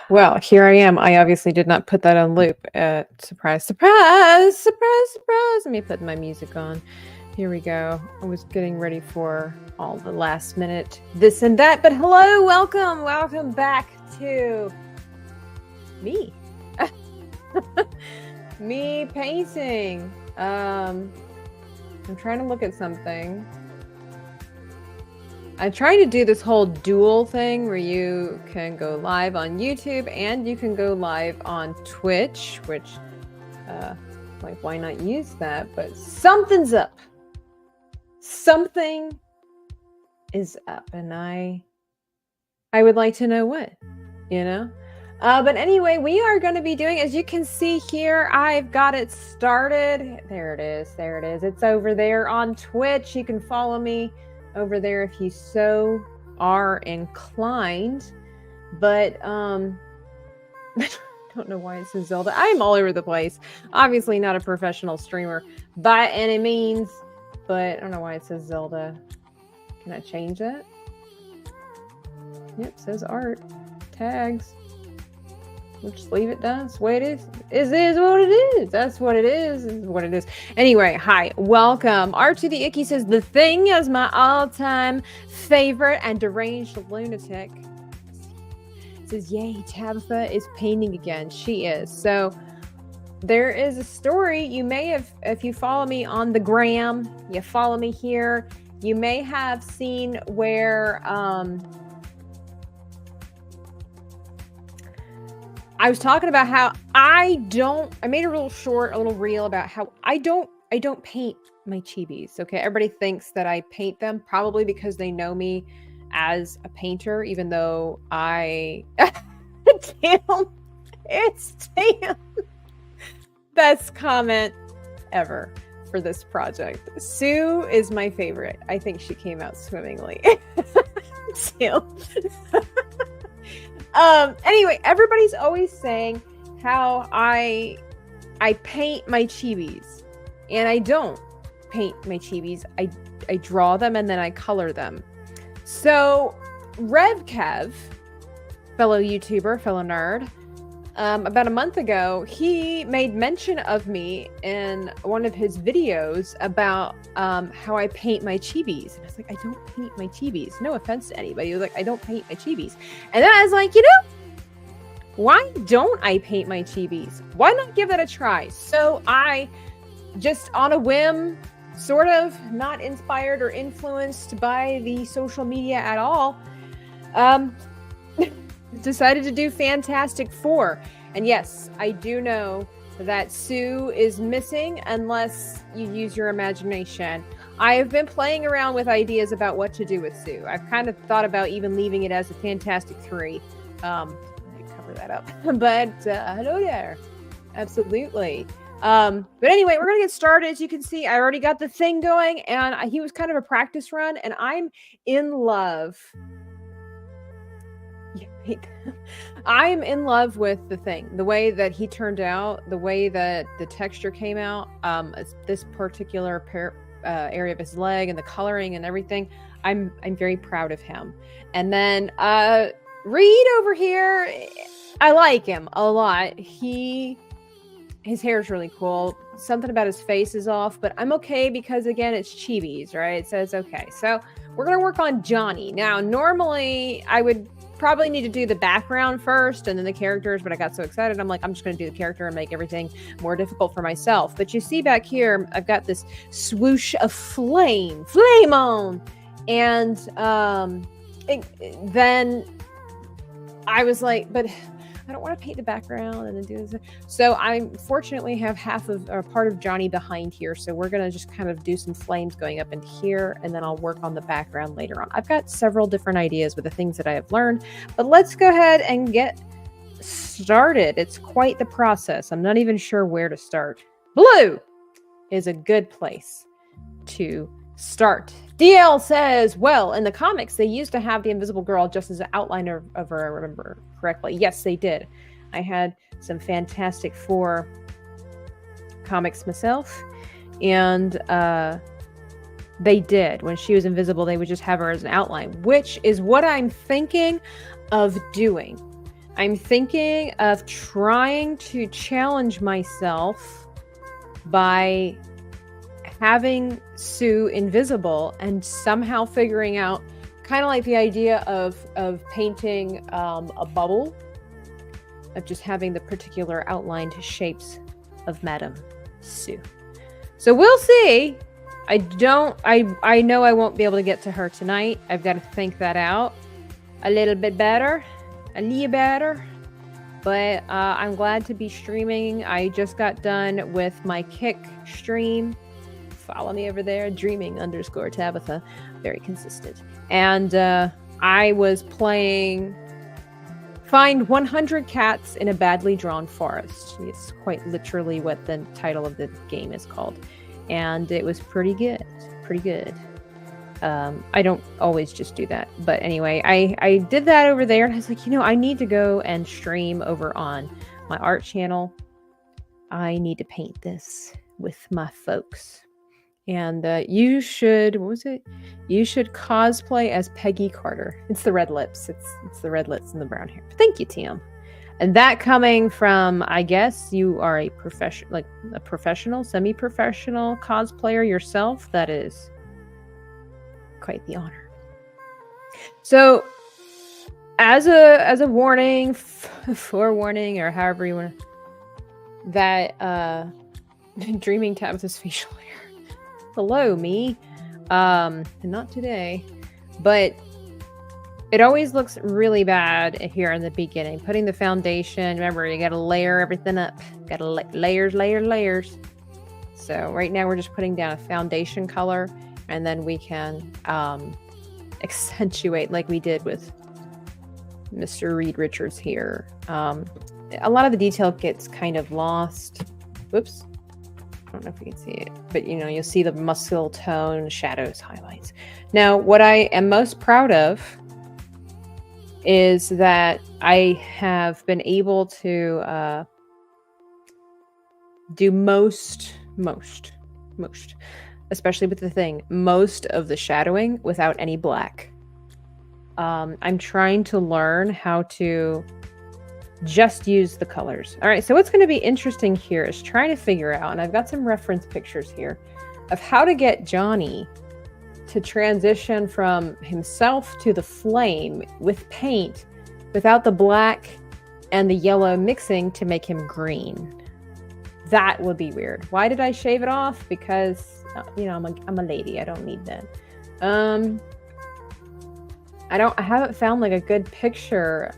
Well, here I am. I obviously did not put that on loop. Surprise, surprise, surprise, surprise. Let me put my music on. Here we go. I was getting ready for all the last minute this and that, but hello, welcome back to me. Me painting. I'm trying to look at something. I'm trying to do this whole dual thing where you can go live on YouTube and you can go live on Twitch, which, like, why not use that? But something's up. Something is up, and I would like to know what, you know? But anyway, we are going to be doing, as you can see here, I've got it started. There it is. It's over there on Twitch. You can follow me over there if you so are inclined. But I don't know why it says Zelda. I'm all over the place. Obviously not a professional streamer by any means, but I don't know why it says Zelda. Can I change that? Yep, says art. Tags. We'll just leave it done. That's the way it is. It is what it is. That's what it is. Is what it is. Anyway, hi. Welcome. R2 the Icky says, The Thing is my all-time favorite and deranged lunatic. It says, yay, Tabitha is painting again. She is. So there is a story. You may have, if you follow me on the gram, you follow me here, you may have seen where I was talking about how I made a little reel about how I don't paint my chibis. Okay. Everybody thinks that I paint them probably because they know me as a painter, even though it's best comment ever for this project. Sue is my favorite. I think she came out swimmingly. Anyway, everybody's always saying how I paint my chibis, and I don't paint my chibis. I draw them and then I color them. So RevKev, fellow YouTuber, fellow nerd, about a month ago, he made mention of me in one of his videos about how I paint my chibis. And I was like, I don't paint my chibis. No offense to anybody. He was like, I don't paint my chibis. And then I was like, why don't I paint my chibis? Why not give that a try? So I just on a whim, sort of not inspired or influenced by the social media at all, decided to do Fantastic Four. And yes, I do know that Sue is missing unless you use your imagination. I have been playing around with ideas about what to do with Sue. I've kind of thought about even leaving it as a Fantastic Three. Cover that up. But hello there. Absolutely. But anyway, we're going to get started. As you can see, I already got the thing going, and he was kind of a practice run, and I'm in love. I'm in love with the thing, the way that he turned out, the way that the texture came out, this particular area of his leg and the coloring and everything. I'm very proud of him. And then Reed over here, I like him a lot. His hair is really cool. Something about his face is off, but I'm okay because, again, it's chibis, right? So it's okay. So we're going to work on Johnny. Now, normally I would probably need to do the background first and then the characters, but I got so excited. I'm like, I'm just going to do the character and make everything more difficult for myself. But you see back here, I've got this swoosh of flame on. And then I was like, but I don't want to paint the background and then do this. So I fortunately have part of Johnny behind here. So we're going to just kind of do some flames going up into here, and then I'll work on the background later on. I've got several different ideas with the things that I have learned, but let's go ahead and get started. It's quite the process. I'm not even sure where to start. Blue is a good place to start. DL says, well, in the comics, they used to have the Invisible Girl just as an outliner of her, I remember correctly. Yes, they did. I had some Fantastic Four comics myself, and they did. When she was invisible, they would just have her as an outline, which is what I'm thinking of doing. I'm thinking of trying to challenge myself by having Sue invisible and somehow figuring out, kind of like the idea of painting a bubble, of just having the particular outlined shapes of Madame Sue. So we'll see. I know I won't be able to get to her tonight. I've got to think that out a little bit better. But I'm glad to be streaming. I just got done with my Kick stream. Follow me over there, dreaming_Tabitha. Very consistent. And I was playing Find 100 Cats in a Badly Drawn Forest. It's quite literally what the title of the game is called. And it was pretty good. I don't always just do that. But anyway, I did that over there. And I was like, I need to go and stream over on my art channel. I need to paint this with my folks. And you should, what was it? You should cosplay as Peggy Carter. It's the red lips. It's the red lips and the brown hair. Thank you, Tim. And that coming from, I guess you are a professional, semi-professional cosplayer yourself. That is quite the honor. So, as a warning, forewarning, or however you want to, that Dreaming Tabitha's facial hair. Hello, me. Not today, but it always looks really bad here in the beginning. Putting the foundation, remember, you got to layer everything up. Got to layers. So right now we're just putting down a foundation color, and then we can accentuate like we did with Mr. Reed Richards here. A lot of the detail gets kind of lost. Whoops. I don't know if you can see it, but you'll see the muscle tone, shadows, highlights. Now, what I am most proud of is that I have been able to do most, especially with the thing, most of the shadowing without any black. I'm trying to learn how to just use the colors. All right, so what's going to be interesting here is trying to figure out, and I've got some reference pictures here, of how to get Johnny to transition from himself to the flame with paint without the black and the yellow mixing to make him green. That would be weird. Why did I shave it off? Because, I'm a lady. I don't need that. I haven't found like a good picture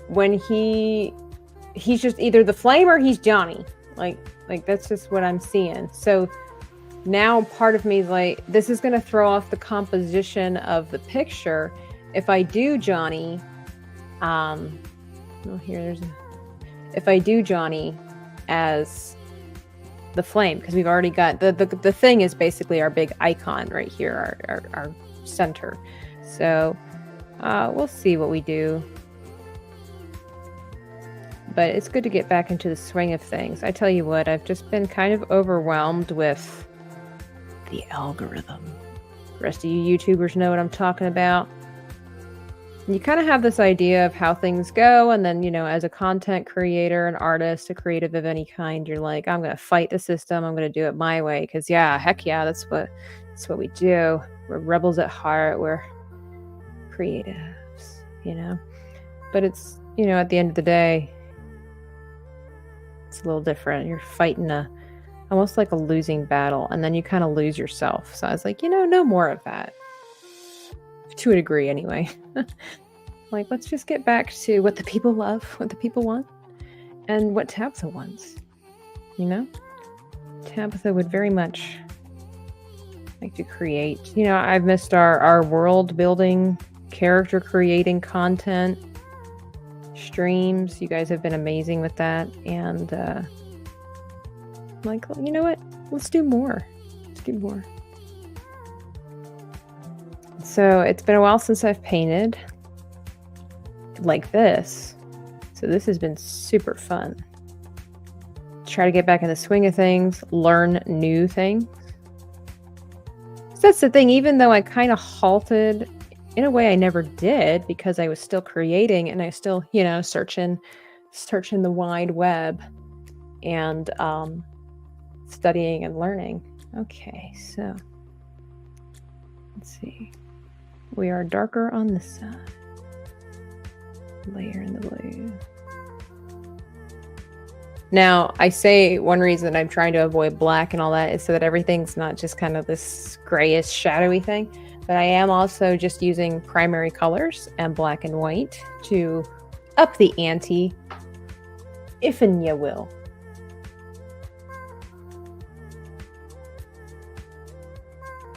when he's just either the flame or he's Johnny. Like that's just what I'm seeing. So now part of me is like, this is going to throw off the composition of the picture. If I do Johnny, if I do Johnny as the flame, because we've already got the thing is basically our big icon right here, our center. So we'll see what we do. But it's good to get back into the swing of things. I tell you what, I've just been kind of overwhelmed with the algorithm. The rest of you YouTubers know what I'm talking about. And you kind of have this idea of how things go, and then, as a content creator, an artist, a creative of any kind, you're like, I'm going to fight the system. I'm going to do it my way. Because, heck yeah, that's what we do. We're rebels at heart. We're creatives, But it's, at the end of the day, it's a little different. You're fighting almost like a losing battle, and then you kind of lose yourself. So I was like, no more of that. To a degree, anyway. Like, let's just get back to what the people love, what the people want, and what Tabitha wants. Tabitha would very much like to create. I've missed our world building, character creating content streams. You guys have been amazing with that, and like, you know what, let's do more. So it's been a while since I've painted like this, so this has been super fun. Try to get back in the swing of things, learn new things. So that's the thing, even though I kind of halted in a way I never did because I was still creating and I still, searching the wide web and studying and learning. Okay, so let's see. We are darker on this side. Layer in the blue. Now, I say one reason I'm trying to avoid black and all that is so that everything's not just kind of this grayish, shadowy thing. But I am also just using primary colors and black and white to up the ante, if and you will.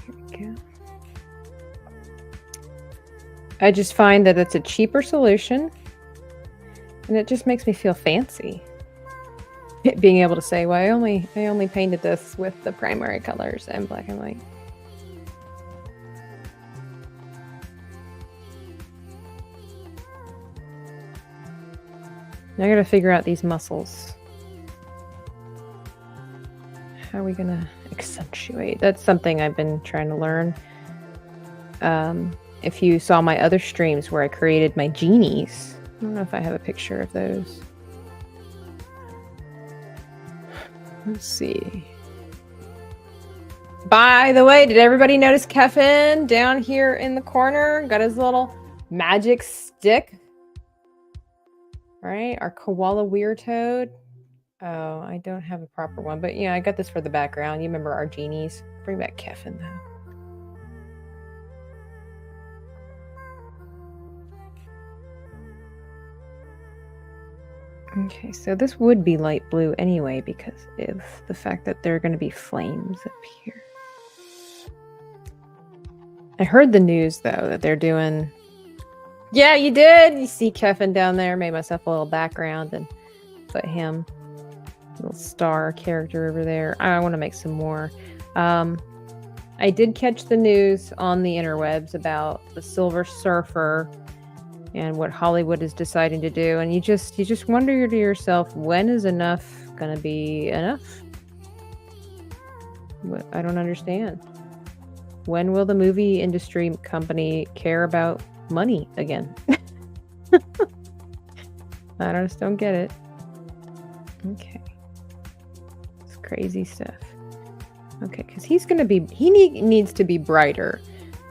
Here we go. I just find that it's a cheaper solution, and it just makes me feel fancy. Being able to say, well, I only painted this with the primary colors and black and white. Now I gotta figure out these muscles. How are we gonna accentuate? That's something I've been trying to learn. If you saw my other streams where I created my genies, I don't know if I have a picture of those. Let's see. By the way, did everybody notice Kevin down here in the corner? Got his little magic stick. All right, our koala weird toad. Oh, I don't have a proper one, but yeah, I got this for the background. You remember our genies? Bring back Kevin though. Okay, so this would be light blue anyway because of the fact that there are going to be flames up here. I heard the news, though, that they're doing... Yeah, you did! You see Kevin down there. Made myself a little background and put him. Little star character over there. I want to make some more. I did catch the news on the interwebs about the Silver Surfer and what Hollywood is deciding to do, and you just wonder to yourself, when is enough gonna be enough? I don't understand. When will the movie industry company care about money again? I just don't get it. Okay, it's crazy stuff. Okay, because he needs to be brighter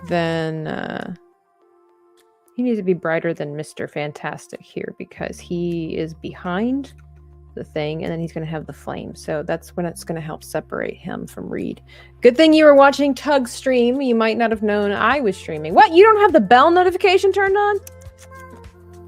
than. He needs to be brighter than Mr. Fantastic here because he is behind the thing and then he's going to have the flame. So that's when it's going to help separate him from Reed. Good thing you were watching Tug's stream. You might not have known I was streaming. What? You don't have the bell notification turned on?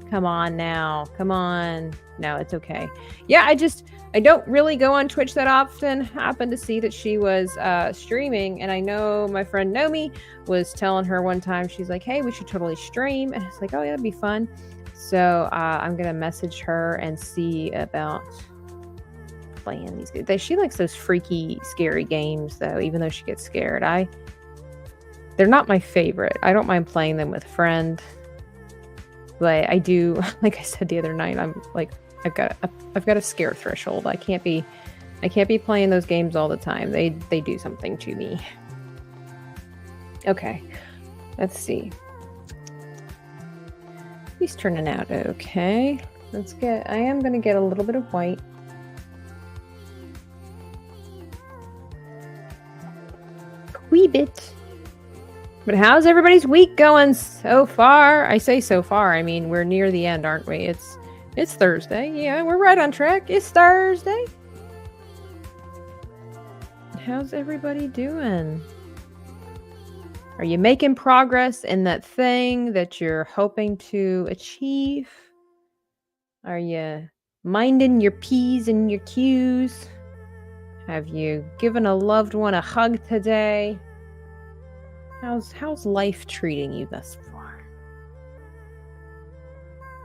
Come on now. Come on. No, it's okay. Yeah, I don't really go on Twitch that often. Happened to see that she was streaming, and I know my friend Nomi was telling her one time, she's like, hey, we should totally stream. And it's like, oh, yeah, that'd be fun. So I'm going to message her and see about playing these games. She likes those freaky, scary games, though, even though she gets scared. They're not my favorite. I don't mind playing them with a friend. But I do, like I said the other night, I'm like, I've got a scare threshold. I can't be playing those games all the time. They do something to me. Okay, let's see. He's turning out okay. I am gonna get a little bit of white. Wee bit. But how's everybody's week going so far? I say so far, I mean we're near the end, aren't we? It's Thursday. Yeah, we're right on track. It's Thursday. How's everybody doing? Are you making progress in that thing that you're hoping to achieve? Are you minding your P's and your Q's? Have you given a loved one a hug today? How's life treating you thus far?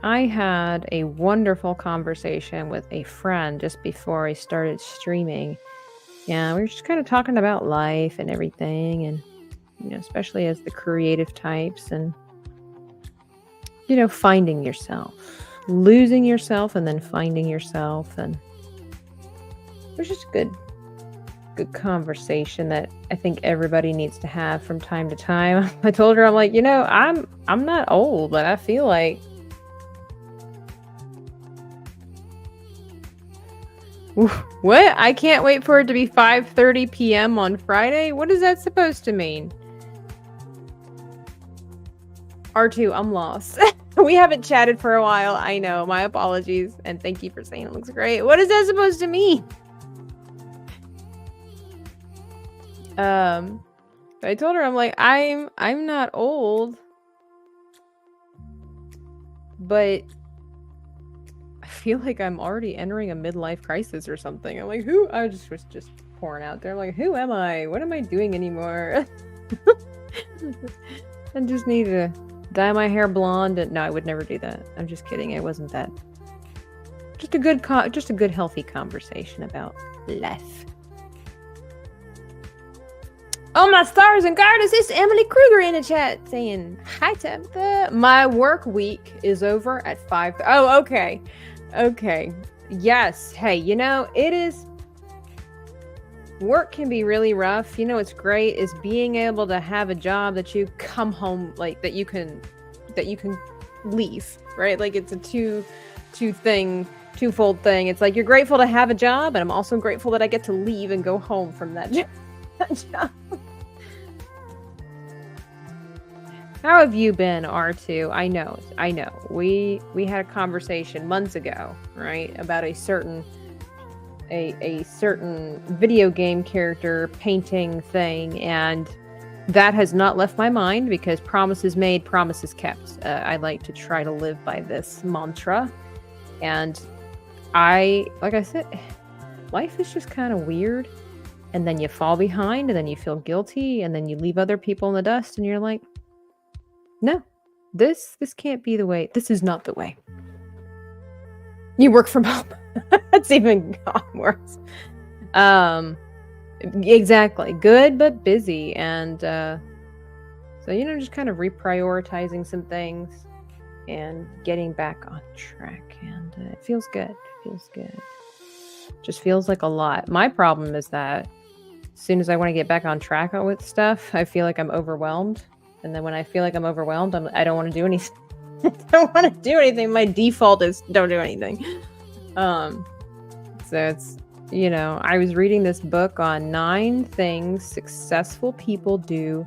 I had a wonderful conversation with a friend just before I started streaming. Yeah, we were just kind of talking about life and everything, and especially as the creative types, and finding yourself, losing yourself, and then finding yourself, and it was just good conversation that I think everybody needs to have from time to time. I told her, I'm like, you know, I'm not old, but I feel like what? I can't wait for it to be 5:30 p.m. on Friday? What is that supposed to mean? R2, I'm lost. We haven't chatted for a while. I know. My apologies. And thank you for saying it looks great. What is that supposed to mean? I told her, I'm like, I'm not old, but I feel like I'm already entering a midlife crisis or something. I'm like, who? I was just pouring out there. I'm like, who am I? What am I doing anymore? I just need to dye my hair blonde. And no, I would never do that. I'm just kidding. It wasn't that. Just a good healthy conversation about life. Oh, my stars and garters, it's Emily Kruger in the chat saying, hi, Tabitha. My work week is over at 5. Oh, okay. Okay. Yes. Hey, you know, it is. Work can be really rough. You know, what's great is being able to have a job that you come home, like, that you can leave, right? Like, it's a twofold thing. It's like, you're grateful to have a job, and I'm also grateful that I get to leave and go home from that job. How have you been, R2? I know. We had a conversation months ago, right, about a certain video game character painting thing, and that has not left my mind because promises made, promises kept. I like to try to live by this mantra, and like I said, life is just kind of weird. And then you fall behind, and then you feel guilty, and then you leave other people in the dust, and you're like, no, this can't be the way. This is not the way. You work from home. That's even worse. Exactly. Good, but busy. And so, you know, just kind of reprioritizing some things and getting back on track. And it feels good. Just feels like a lot. My problem is that as soon as I want to get back on track with stuff, I feel like I'm overwhelmed. And then when I feel like I'm overwhelmed, I don't want to do anything. I don't want to do anything. My default is don't do anything. So it's, you know, I was reading this book on 9 things successful people do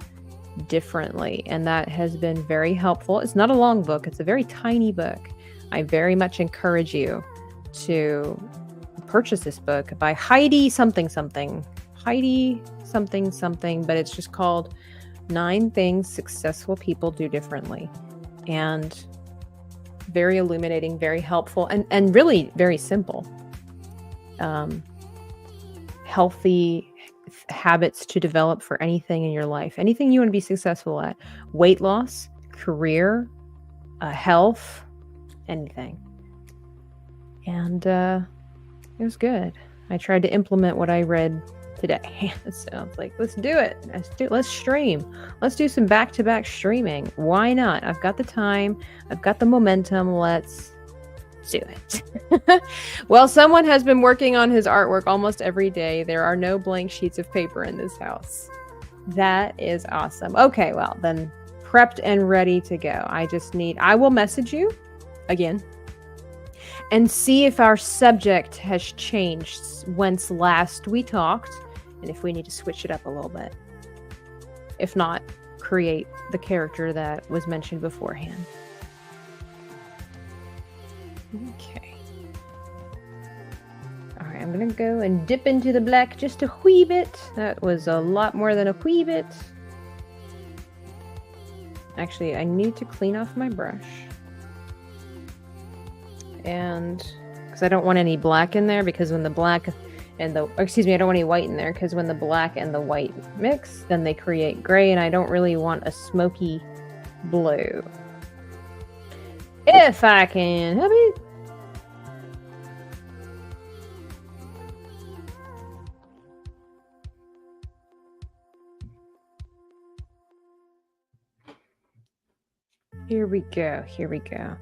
differently. And that has been very helpful. It's not a long book. It's a very tiny book. I very much encourage you to purchase this book by Heidi something, but it's just called 9 Things Successful People Do Differently. And very illuminating, very helpful, and really very simple. Healthy habits to develop for anything in your life, anything you want to be successful at. Weight loss, career, health, anything. And it was good. I tried to implement what I read today. So I was like, let's do it. Let's stream. Let's do some back-to-back streaming. Why not? I've got the time. I've got the momentum. Let's do it. Well, someone has been working on his artwork almost every day. There are no blank sheets of paper in this house. That is awesome. Okay, well, then prepped and ready to go. I will message you again and see if our subject has changed whence last we talked, and if we need to switch it up a little bit. If not, create the character that was mentioned beforehand. Okay. All right, I'm going to go and dip into the black just a wee bit. That was a lot more than a wee bit. Actually, I need to clean off my brush. And because I don't want any black in there, because when the black and I don't want any white in there, because when the black and the white mix, then they create gray, and I don't really want a smoky blue. If I can help it. Here we go.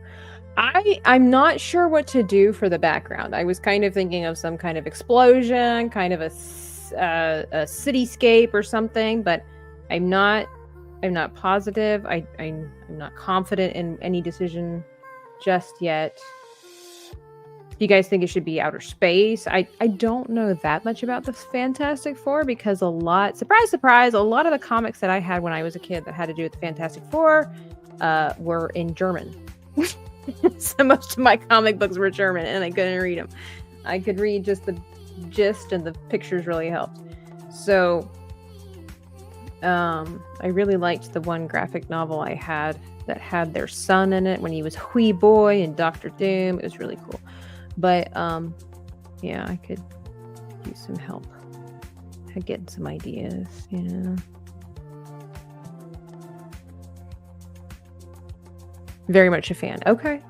I'm not sure what to do for the background. I was kind of thinking of some kind of explosion, kind of a a cityscape or something, but I'm not positive. I'm not confident in any decision just yet. Do you guys think it should be outer space? I don't know that much about the Fantastic Four because surprise, surprise, a lot of the comics that I had when I was a kid that had to do with the Fantastic Four were in German. So most of my comic books were German and I couldn't read them. I could read just the gist and the pictures really helped. So I really liked the one graphic novel I had that had their son in it when he was wee boy and Doctor Doom. It was really cool. But yeah, I could use some help. Getting some ideas, yeah. Very much a fan. Okay.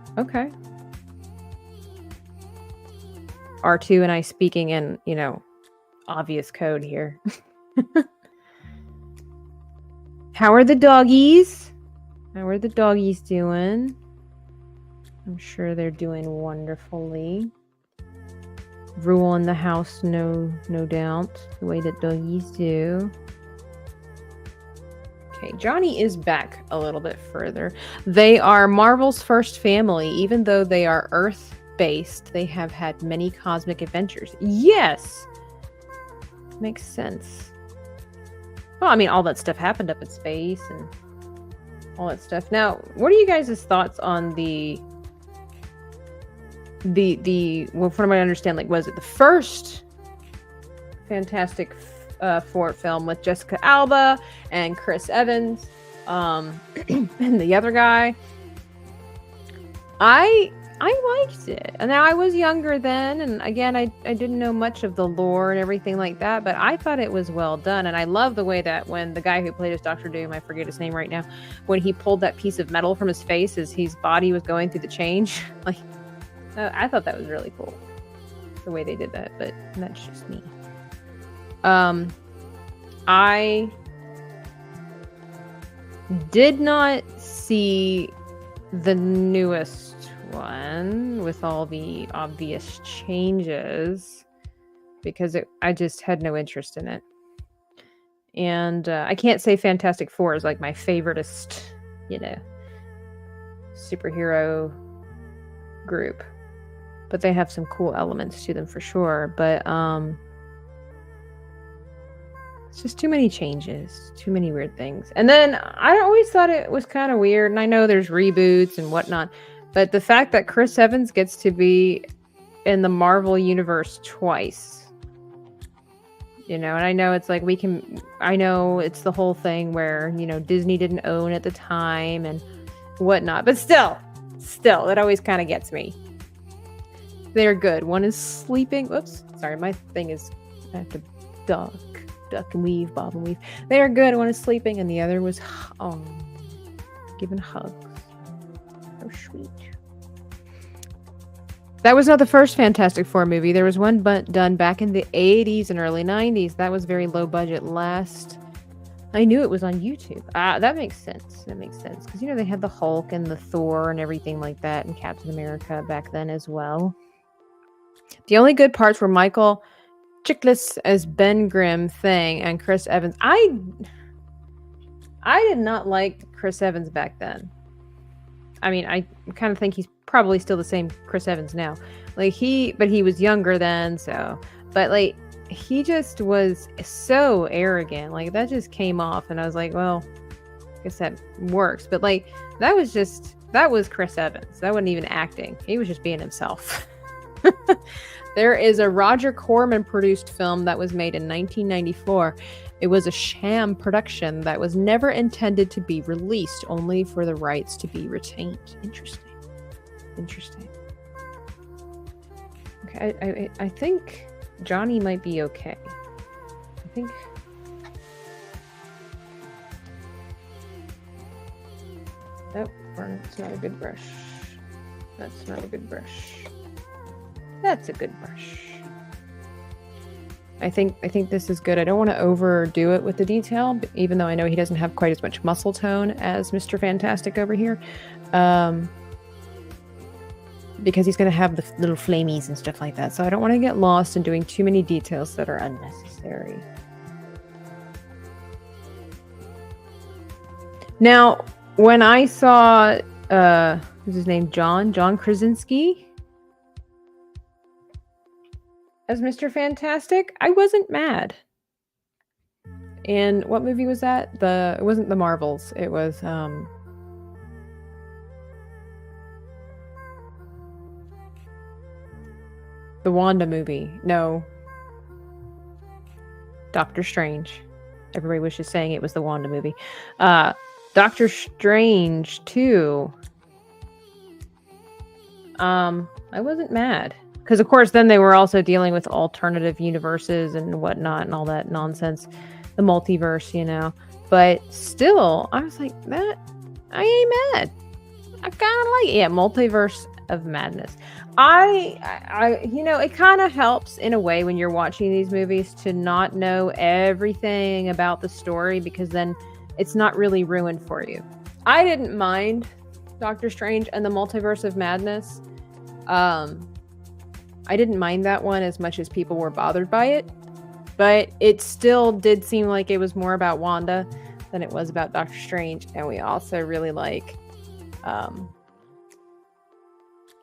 R2 and I speaking in, obvious code here. How are the doggies? How are the doggies doing? I'm sure they're doing wonderfully. Rule in the house, no doubt. The way that doggies do. Okay, Johnny is back a little bit further. They are Marvel's first family. Even though they are Earth-based, they have had many cosmic adventures. Yes! Makes sense. Well, I mean, all that stuff happened up in space and all that stuff. Now, what are you guys' thoughts on well, from what I understand, like, was it the first Fantastic Four film with Jessica Alba and Chris Evans, and the other guy? I liked it. And now I was younger then, and again, I didn't know much of the lore and everything like that, but I thought it was well done. And I love the way that when the guy who played as Dr. Doom, I forget his name right now, when he pulled that piece of metal from his face as his body was going through the change, like, I thought that was really cool, the way they did that, but that's just me. I did not see the newest one with all the obvious changes because I just had no interest in it. And I can't say Fantastic Four is like my favoritist, superhero group. But they have some cool elements to them for sure. But it's just too many changes, too many weird things. And then I always thought it was kind of weird. And I know there's reboots and whatnot, but the fact that Chris Evans gets to be in the Marvel universe twice, and I know it's like I know it's the whole thing where, Disney didn't own at the time and whatnot, but still, it always kind of gets me. They're good. One is sleeping. Whoops. Sorry, my thing is... I have to duck and weave, bob and weave. They are good. One is sleeping, and the other was... giving hugs. So sweet. That was not the first Fantastic Four movie. There was one done back in the 80s and early 90s. That was very low budget. I knew it was on YouTube. That makes sense. Because, they had the Hulk and the Thor and everything like that, and Captain America back then as well. The only good parts were Michael Chiklis as Ben Grimm thing and Chris Evans. I did not like Chris Evans back then. I mean, I kind of think he's probably still the same Chris Evans now. But he was younger then, so. But he just was so arrogant. That just came off, and I was like, well, I guess that works. But that was Chris Evans. That wasn't even acting. He was just being himself. There is a Roger Corman produced film that was made in 1994. It was a sham production that was never intended to be released, only for the rights to be retained. Interesting. Okay, I think Johnny might be okay. I think... Oh, that's not a good brush. That's not a good brush. That's a good brush. I think this is good. I don't want to overdo it with the detail, even though I know he doesn't have quite as much muscle tone as Mr. Fantastic over here. because he's going to have the little flamies and stuff like that. So I don't want to get lost in doing too many details that are unnecessary. Now, when I saw, what's his name? John Krasinski as Mr. Fantastic, I wasn't mad. And what movie was that? It wasn't the Marvels. It was, the Wanda movie. No. Doctor Strange. Everybody was just saying it was the Wanda movie. Doctor Strange 2. I wasn't mad. Because, of course, then they were also dealing with alternative universes and whatnot and all that nonsense. The multiverse, you know. But still, I was like, that, I ain't mad. I kind of like it. Yeah, Multiverse of Madness. I you know, it kind of helps in a way when you're watching these movies to not know everything about the story, because then it's not really ruined for you. I didn't mind Doctor Strange and the Multiverse of Madness. I didn't mind that one as much as people were bothered by it, but it still did seem like it was more about Wanda than it was about Doctor Strange. And we also really like, you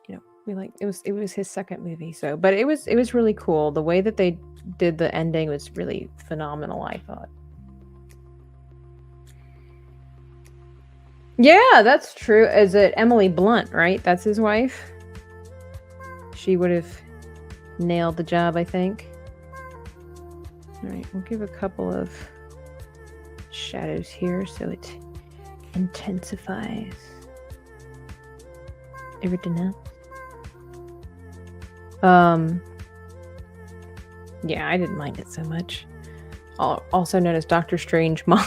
know, we like, it was his second movie. So, but it was really cool. The way that they did the ending was really phenomenal, I thought. Yeah, that's true. Is it Emily Blunt, right? That's his wife. She would have nailed the job, I think. All right, we'll give a couple of shadows here so it intensifies everything else. Yeah, I didn't mind it so much. Also known as Doctor Strange Mom.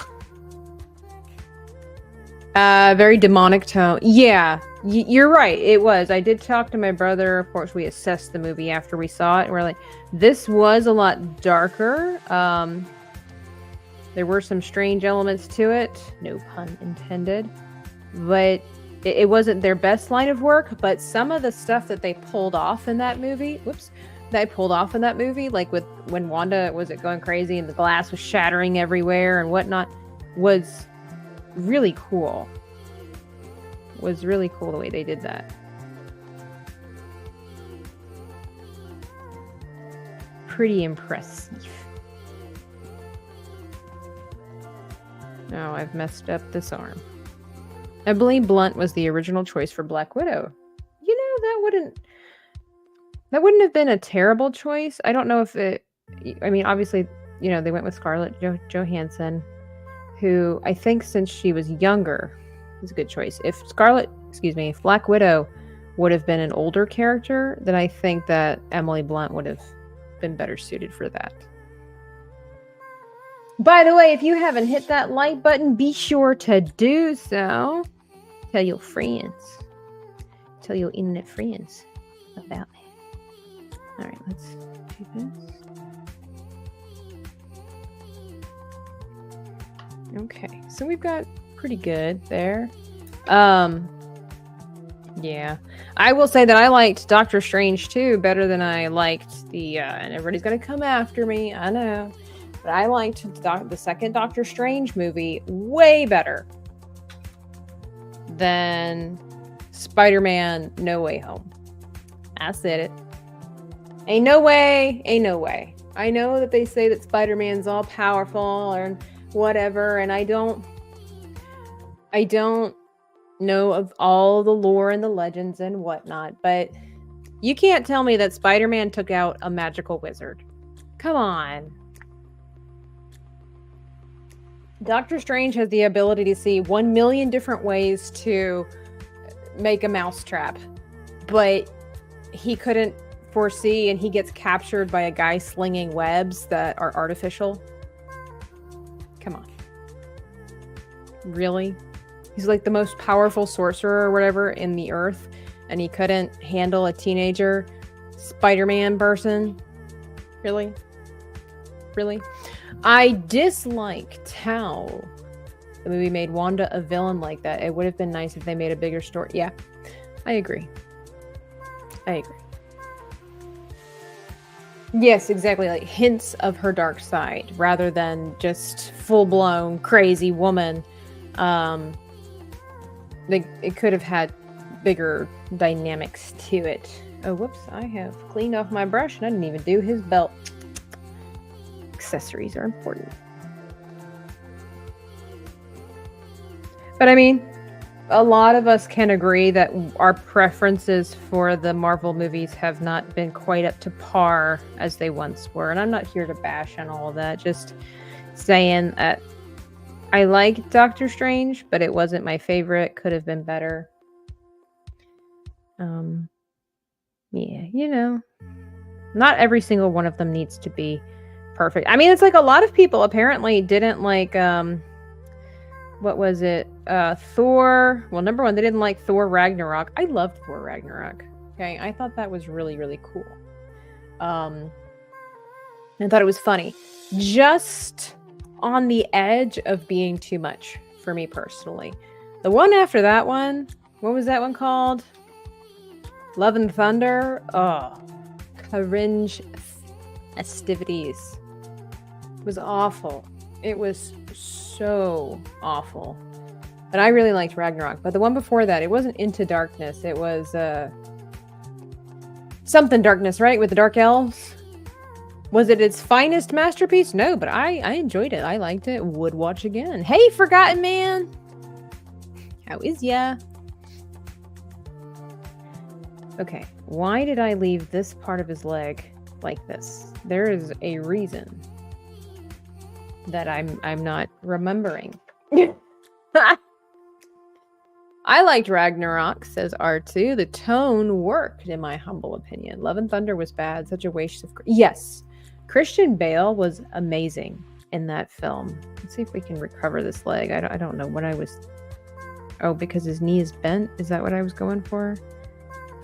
Very demonic tone. Yeah, you're right. It was. I did talk to my brother. Of course, we assessed the movie after we saw it. And we're like, this was a lot darker. There were some strange elements to it. No pun intended. But it wasn't their best line of work. But some of the stuff that they pulled off in that movie, like with when Wanda was going crazy and the glass was shattering everywhere and whatnot, was really cool. Was really cool the way they did that. Pretty impressive. Oh, I've messed up this arm. Emily Blunt was the original choice for Black Widow. You know, that wouldn't have been a terrible choice. I don't know if it, I mean, obviously, you know, they went with Scarlett Johansson, who I think since she was younger is a good choice. If Black Widow would have been an older character, then I think that Emily Blunt would have been better suited for that. By the way, if you haven't hit that like button, be sure to do so. Tell your friends. Tell your internet friends about me. Alright, let's do this. Okay, so we've got pretty good there. Yeah. I will say that I liked Doctor Strange 2 better than I liked the, and everybody's gonna come after me, I know. But I liked the second Doctor Strange movie way better than Spider-Man No Way Home. I said it. Ain't no way. I know that they say that Spider-Man's all powerful or whatever, and I don't know of all the lore and the legends and whatnot, but you can't tell me that Spider-Man took out a magical wizard. Come on. Doctor Strange has the ability to see 1 million different ways to make a mousetrap, but he couldn't foresee, and he gets captured by a guy slinging webs that are artificial. Come on. Really? He's like the most powerful sorcerer or whatever in the earth, and he couldn't handle a teenager Spider-Man person? Really? Really? I disliked how the movie made Wanda a villain like that. It would have been nice if they made a bigger story. Yeah, I agree. I agree. Yes, exactly. Like hints of her dark side rather than just full blown crazy woman. Um, it could have had bigger dynamics to it. Oh, whoops! I have cleaned off my brush and I didn't even do his belt. Accessories are important. But I mean, a lot of us can agree that our preferences for the Marvel movies have not been quite up to par as they once were. And I'm not here to bash on all of that. Just saying that I like Doctor Strange, but it wasn't my favorite. Could have been better. Yeah, you know, not every single one of them needs to be perfect. I mean, it's like a lot of people apparently didn't like, what was it? Thor. Well, number one, they didn't like Thor Ragnarok. I loved Thor Ragnarok. Okay, I thought that was really, really cool. I thought it was funny. Just on the edge of being too much for me personally. The one after that one, what was that one called? Love and Thunder. Oh, cringe festivities. It was awful. It was so awful. But I really liked Ragnarok. But the one before that, it wasn't Into Darkness. It was something darkness, right? With the dark elves. Was it its finest masterpiece? No, but I enjoyed it. I liked it. Would watch again. Hey, Forgotten Man. How is ya? Okay, why did I leave this part of his leg like this? There is a reason that I'm not remembering. I liked Ragnarok, says R2. The tone worked, in my humble opinion. Love and Thunder was bad. Such a waste of... Yes, Christian Bale was amazing in that film. Let's see if we can recover this leg. I don't know what I was... Oh, because his knee is bent? Is that what I was going for?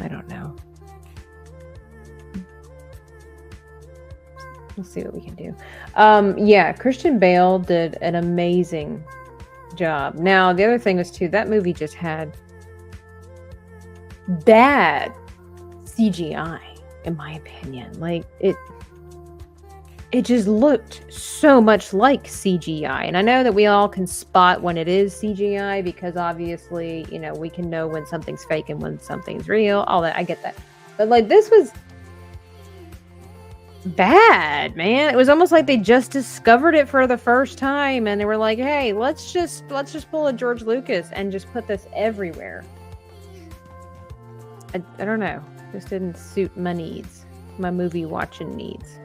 I don't know. We'll see what we can do. Yeah, Christian Bale did an amazing job. Now, the other thing was, too, that movie just had bad CGI, in my opinion. Like, it just looked so much like CGI. And I know that we all can spot when it is CGI because obviously, you know, we can know when something's fake and when something's real. All that, I get that. But like this was bad, man. It was almost like they just discovered it for the first time and they were like, "Hey, let's just pull a George Lucas and just put this everywhere." I don't know. This didn't suit my needs, my movie watching needs.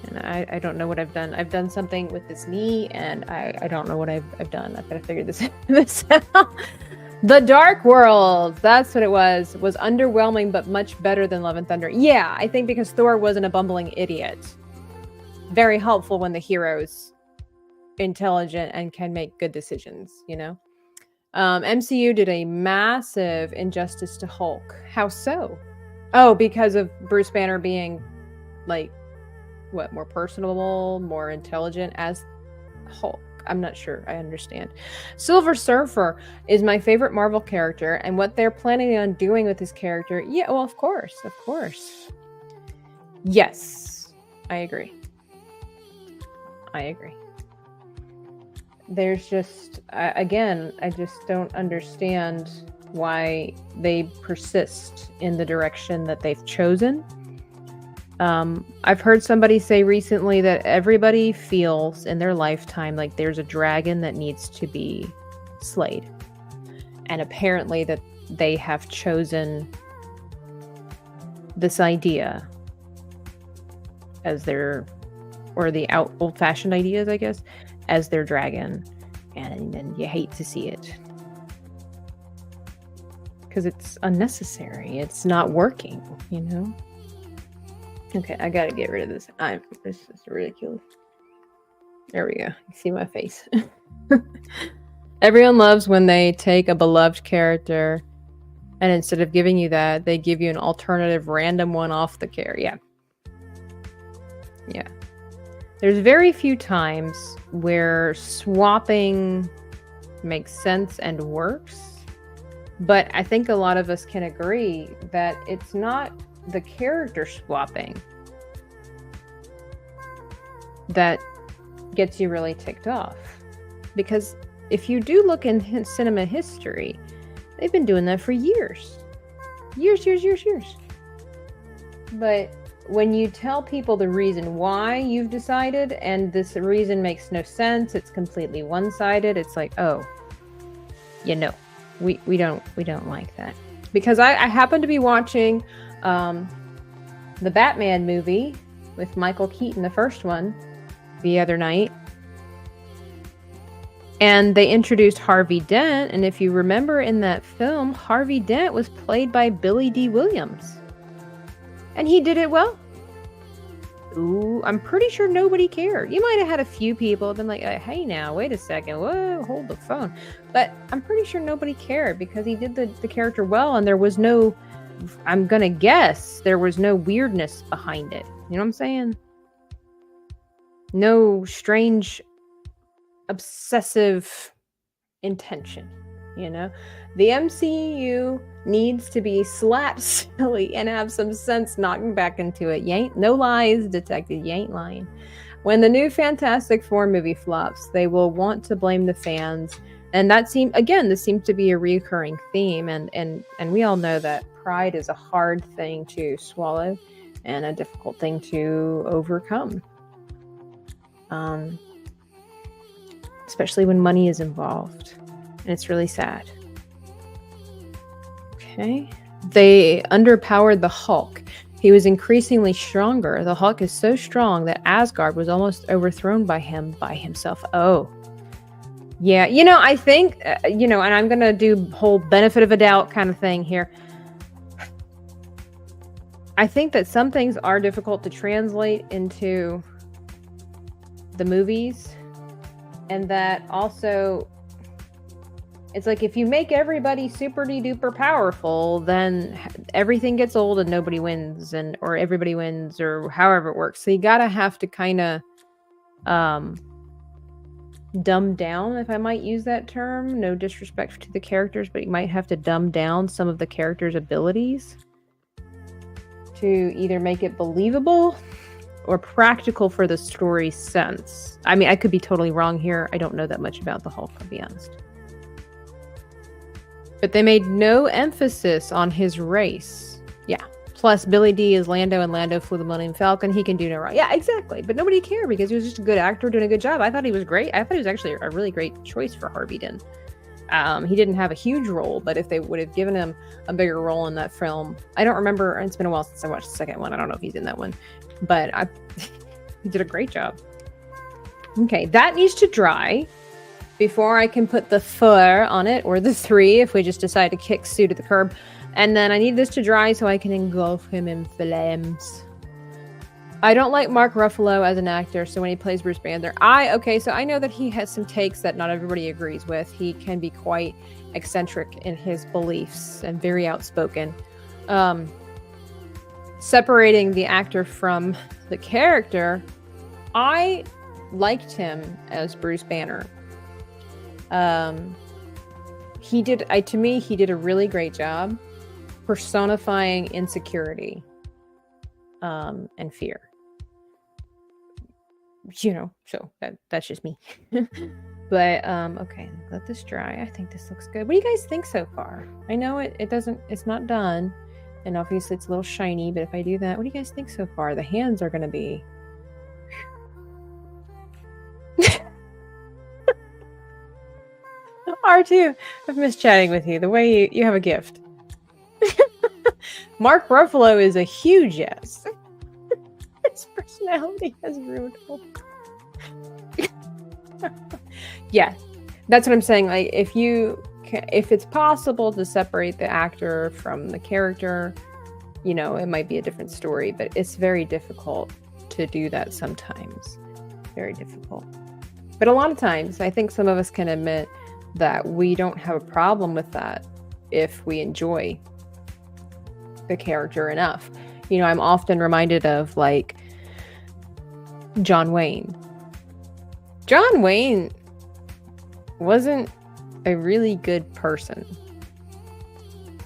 And I don't know what I've done. I've done something with this knee, and I don't know what I've done. I've got to figure this out. The Dark World, that's what it was underwhelming, but much better than Love and Thunder. Yeah, I think because Thor wasn't a bumbling idiot. Very helpful when the hero's intelligent and can make good decisions, you know? MCU did a massive injustice to Hulk. How so? Oh, because of Bruce Banner being, like, what, more personable, more intelligent as Hulk. I'm not sure I understand. Silver Surfer is my favorite Marvel character, and what they're planning on doing with his character, yeah, well, of course. Yes, I agree. There's just, again, I just don't understand why they persist in the direction that they've chosen. I've heard somebody say recently that everybody feels in their lifetime like there's a dragon that needs to be slayed. And apparently that they have chosen this idea as their, or the old-fashioned ideas, I guess, as their dragon. And then you hate to see it. Because it's unnecessary. It's not working, you know? Okay, I gotta get rid of this. This is ridiculous. There we go. You see my face. Everyone loves when they take a beloved character and instead of giving you that, they give you an alternative random one off the character. Yeah. There's very few times where swapping makes sense and works. But I think a lot of us can agree that it's not the character swapping that gets you really ticked off. Because if you do look in cinema history, they've been doing that for years. Years. But when you tell people the reason why you've decided, and this reason makes no sense, it's completely one-sided, it's like, oh, you know, we don't like that. Because I happen to be watching the Batman movie with Michael Keaton, the first one, the other night. And they introduced Harvey Dent, and if you remember in that film, Harvey Dent was played by Billy D. Williams. And he did it well. Ooh, I'm pretty sure nobody cared. You might have had a few people been like, hey now, wait a second, whoa, hold the phone. But I'm pretty sure nobody cared because he did the character well, and there was no, I'm gonna guess, there was no weirdness behind it. You know what I'm saying? No strange, obsessive intention, you know? The MCU needs to be slap silly and have some sense knocking back into it. You ain't, no lies detected, you ain't lying. When the new Fantastic Four movie flops, they will want to blame the fans. And that seems, again, this seems to be a recurring theme, and we all know that pride is a hard thing to swallow and a difficult thing to overcome. Especially when money is involved. And it's really sad. Okay. They underpowered the Hulk. He was increasingly stronger. The Hulk is so strong that Asgard was almost overthrown by him by himself. Oh. Yeah, you know, I think, and I'm going to do whole benefit of a doubt kind of thing here. I think that some things are difficult to translate into the movies, and that also it's like if you make everybody super duper powerful, then everything gets old and nobody wins, or everybody wins, or however it works. So you gotta have to kind of dumb down, if I might use that term. No disrespect to the characters, but you might have to dumb down some of the characters' abilities to either make it believable or practical for the story's sense. I mean, I could be totally wrong here. I don't know that much about the Hulk, I'll be honest. But they made no emphasis on his race. Yeah. Plus, Billy D is Lando, and Lando flew the Millennium Falcon. He can do no wrong. Yeah, exactly. But nobody cared because he was just a good actor doing a good job. I thought he was great. I thought he was actually a really great choice for Harvey Dent. He didn't have a huge role, but if they would have given him a bigger role in that film, I don't remember. It's been a while since I watched the second one. I don't know if he's in that one, but he did a great job. Okay, that needs to dry before I can put the 4 on it, or the 3 if we just decide to kick Sue to the curb. And then I need this to dry so I can engulf him in flames. I don't like Mark Ruffalo as an actor, so when he plays Bruce Banner, so I know that he has some takes that not everybody agrees with. He can be quite eccentric in his beliefs and very outspoken. Separating the actor from the character, I liked him as Bruce Banner. He did a really great job personifying insecurity and fear. So that's just me. But okay, let this dry. I think this looks good. What do you guys think so far? I know it's not done, and obviously it's a little shiny, but if I do that, what do you guys think so far? The hands are gonna be R2, I've missed chatting with you. The way you have a gift. Mark Ruffalo is a huge yes. His personality has ruined Hulk. Yeah, that's what I'm saying. Like, if it's possible to separate the actor from the character, it might be a different story, but it's very difficult to do that sometimes. Very difficult. But a lot of times, I think some of us can admit that we don't have a problem with that if we enjoy the character enough. I'm often reminded of like John Wayne. John Wayne wasn't a really good person.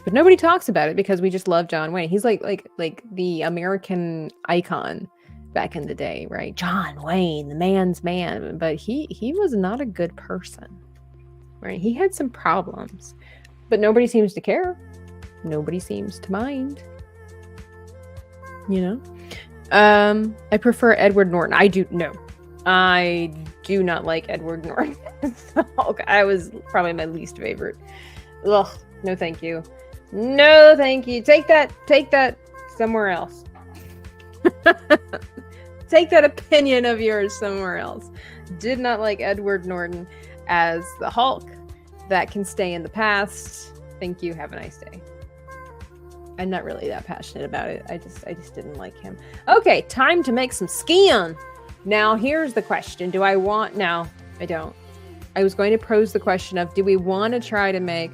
But nobody talks about it because we just love John Wayne. He's like the American icon back in the day, right? John Wayne, the man's man. But he was not a good person, right? He had some problems, but nobody seems to care. Nobody seems to mind. You know? I prefer Edward Norton. I do not like Edward Norton. I was probably my least favorite. Ugh, no thank you. No thank you. Take that somewhere else. Take that opinion of yours somewhere else. Did not like Edward Norton as the Hulk. That can stay in the past. Thank you. Have a nice day. I'm not really that passionate about it. I just didn't like him. Okay, time to make some skin. Now, here's the question. Do I want... No, I don't. I was going to pose the question of, do we want to try to make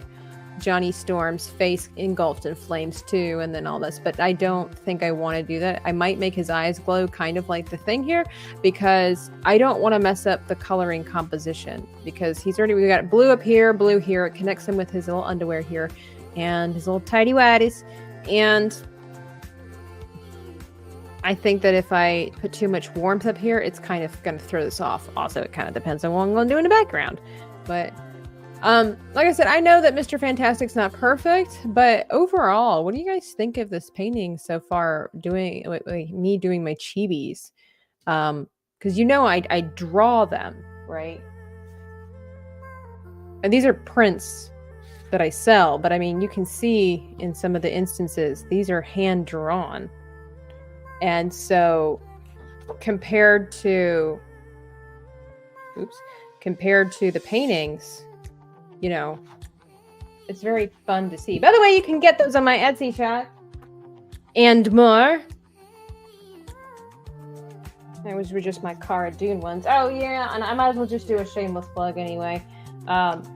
Johnny Storm's face engulfed in flames too, and then all this? But I don't think I want to do that. I might make his eyes glow kind of like the thing here, because I don't want to mess up the coloring composition, because we got blue up here, blue here. It connects him with his little underwear here and his little tidy whities. And I think that if I put too much warmth up here, it's kind of going to throw this off. Also, it kind of depends on what I'm going to do in the background. But like I said, I know that Mr. Fantastic's not perfect, but overall, what do you guys think of this painting so far? Me doing my chibis, because I draw them, right? And these are prints that I sell, but I mean, you can see in some of the instances, these are hand drawn. And so compared to the paintings, it's very fun to see. By the way, you can get those on my Etsy shop and more. Those were just my Cara Dune ones. Oh yeah, and I might as well just do a shameless plug anyway.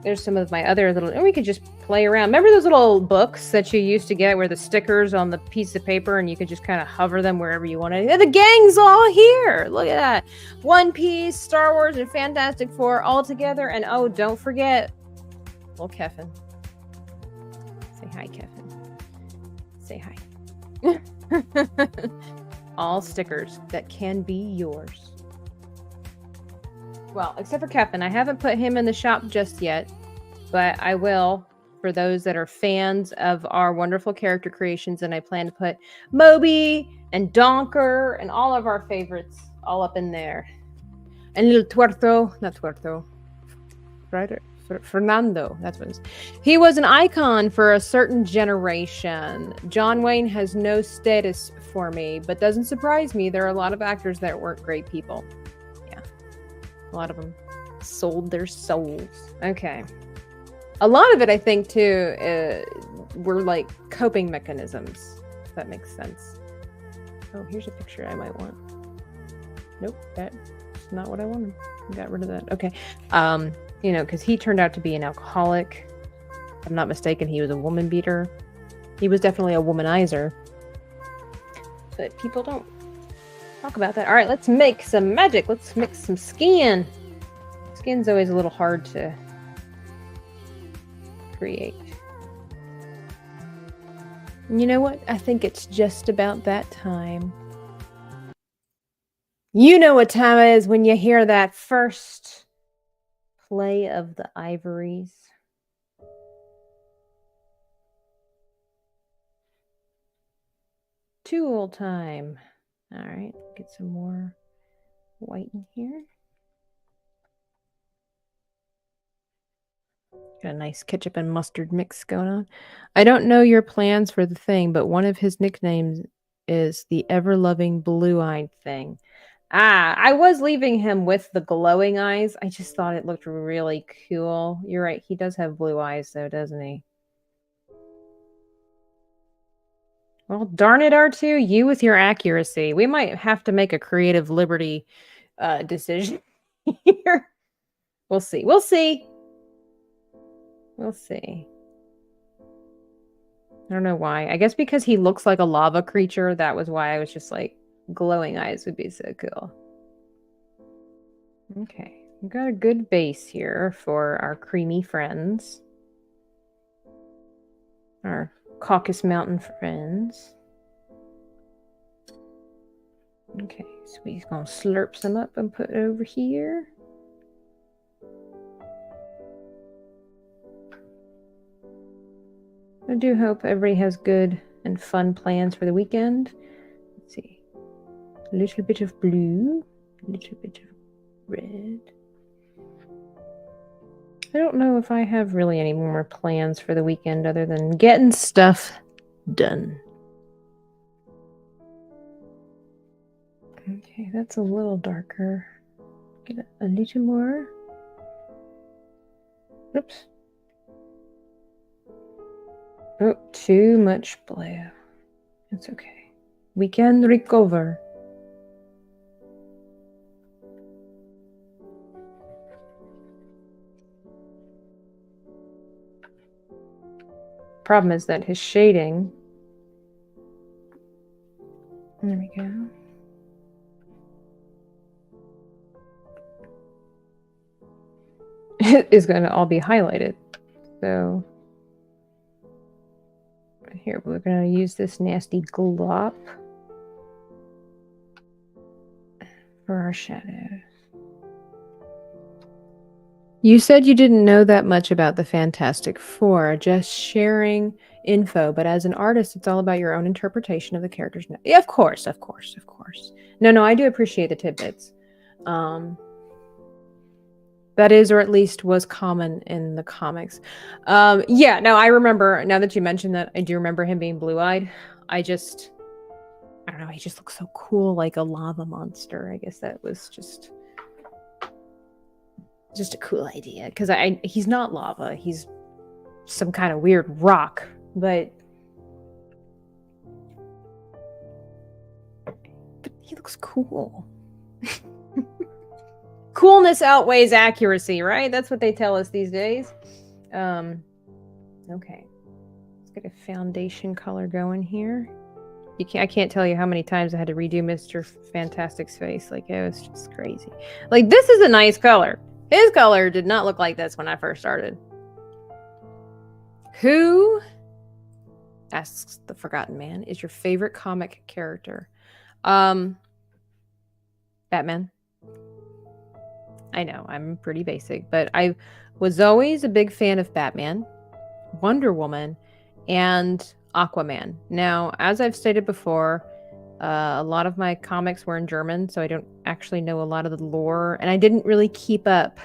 There's some of my other little, and we could just play around. Remember those little books that you used to get where the stickers on the piece of paper and you could just kind of hover them wherever you wanted? The gang's all here. Look at that. One Piece, Star Wars, and Fantastic Four all together. And oh, don't forget, little Kevin. Say hi, Kevin. Say hi. All stickers that can be yours. Well, except for Kevin. I haven't put him in the shop just yet, but I will for those that are fans of our wonderful character creations, and I plan to put Moby and Donker and all of our favorites all up in there. And little Fernando, that's what it is. He was an icon for a certain generation. John Wayne has no status for me, but doesn't surprise me. There are a lot of actors that weren't great people. A lot of them sold their souls. Okay. A lot of it, I think, too, were like coping mechanisms. If that makes sense. Oh, here's a picture I might want. Nope, that's not what I wanted. I got rid of that. Okay. Because he turned out to be an alcoholic. If I'm not mistaken, he was a woman beater. He was definitely a womanizer. But people don't talk about that. All right, let's make some magic. Let's mix some skin. Skin's always a little hard to create. You know what? I think it's just about that time. You know what time it is when you hear that first play of the ivories. Tool time. All right, get some more white in here. Got a nice ketchup and mustard mix going on. I don't know your plans for the thing, but one of his nicknames is the ever-loving blue-eyed thing. I was leaving him with the glowing eyes. I just thought it looked really cool. You're right. He does have blue eyes, though, doesn't he? Well, darn it, R2. You with your accuracy. We might have to make a creative liberty decision here. We'll see. We'll see. We'll see. I don't know why. I guess because he looks like a lava creature. That was why I was just like, glowing eyes would be so cool. Okay. We've got a good base here for our creamy friends. Our Caucasus Mountain friends. Okay, so we're gonna slurp some up and put it over here. I do hope everybody has good and fun plans for the weekend. Let's see. A little bit of blue, a little bit of red. I don't know if I have really any more plans for the weekend other than getting stuff done. Okay, that's a little darker. Get a little more. Oops. Oh, too much blue. It's okay. We can recover. Problem is that his shading, there we go, is going to all be highlighted. So here we're going to use this nasty glop for our shadows. You said you didn't know that much about the Fantastic Four, just sharing info, but as an artist, it's all about your own interpretation of the characters. Yeah, of course. No, I do appreciate the tidbits. That is, or at least was common in the comics. Yeah, no, I remember, now that you mentioned that, I do remember him being blue-eyed. I don't know, he just looks so cool, like a lava monster. I guess that was just a cool idea, because he's not lava, he's some kind of weird rock, but he looks cool. Coolness outweighs accuracy, right? That's what they tell us these days. Okay, let's get a foundation color going here. I can't tell you how many times I had to redo Mr. Fantastic's face. Like, it was just crazy. Like, this is a nice color. His color did not look like this when I first started. Who, asks the Forgotten Man, is your favorite comic character? Batman. I know, I'm pretty basic, but I was always a big fan of Batman, Wonder Woman, and Aquaman. Now, as I've stated before, a lot of my comics were in German, so I don't actually know a lot of the lore, and I didn't really keep up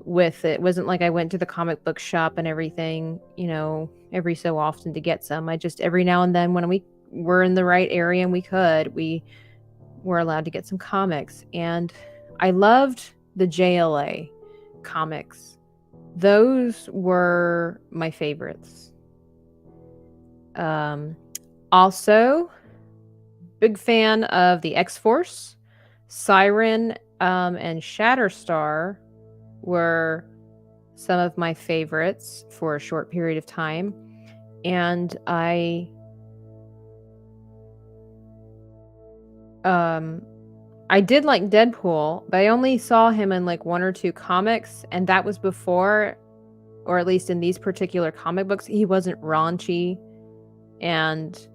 with it. It wasn't like I went to the comic book shop and everything, you know, every so often to get some. I just, every now and then when we were in the right area and we were allowed to get some comics. And I loved the JLA comics. Those were my favorites. Also, big fan of the X-Force. Siren and Shatterstar were some of my favorites for a short period of time. And I did like Deadpool, but I only saw him in like 1 or 2 comics, and that was before, or at least in these particular comic books, he wasn't raunchy, and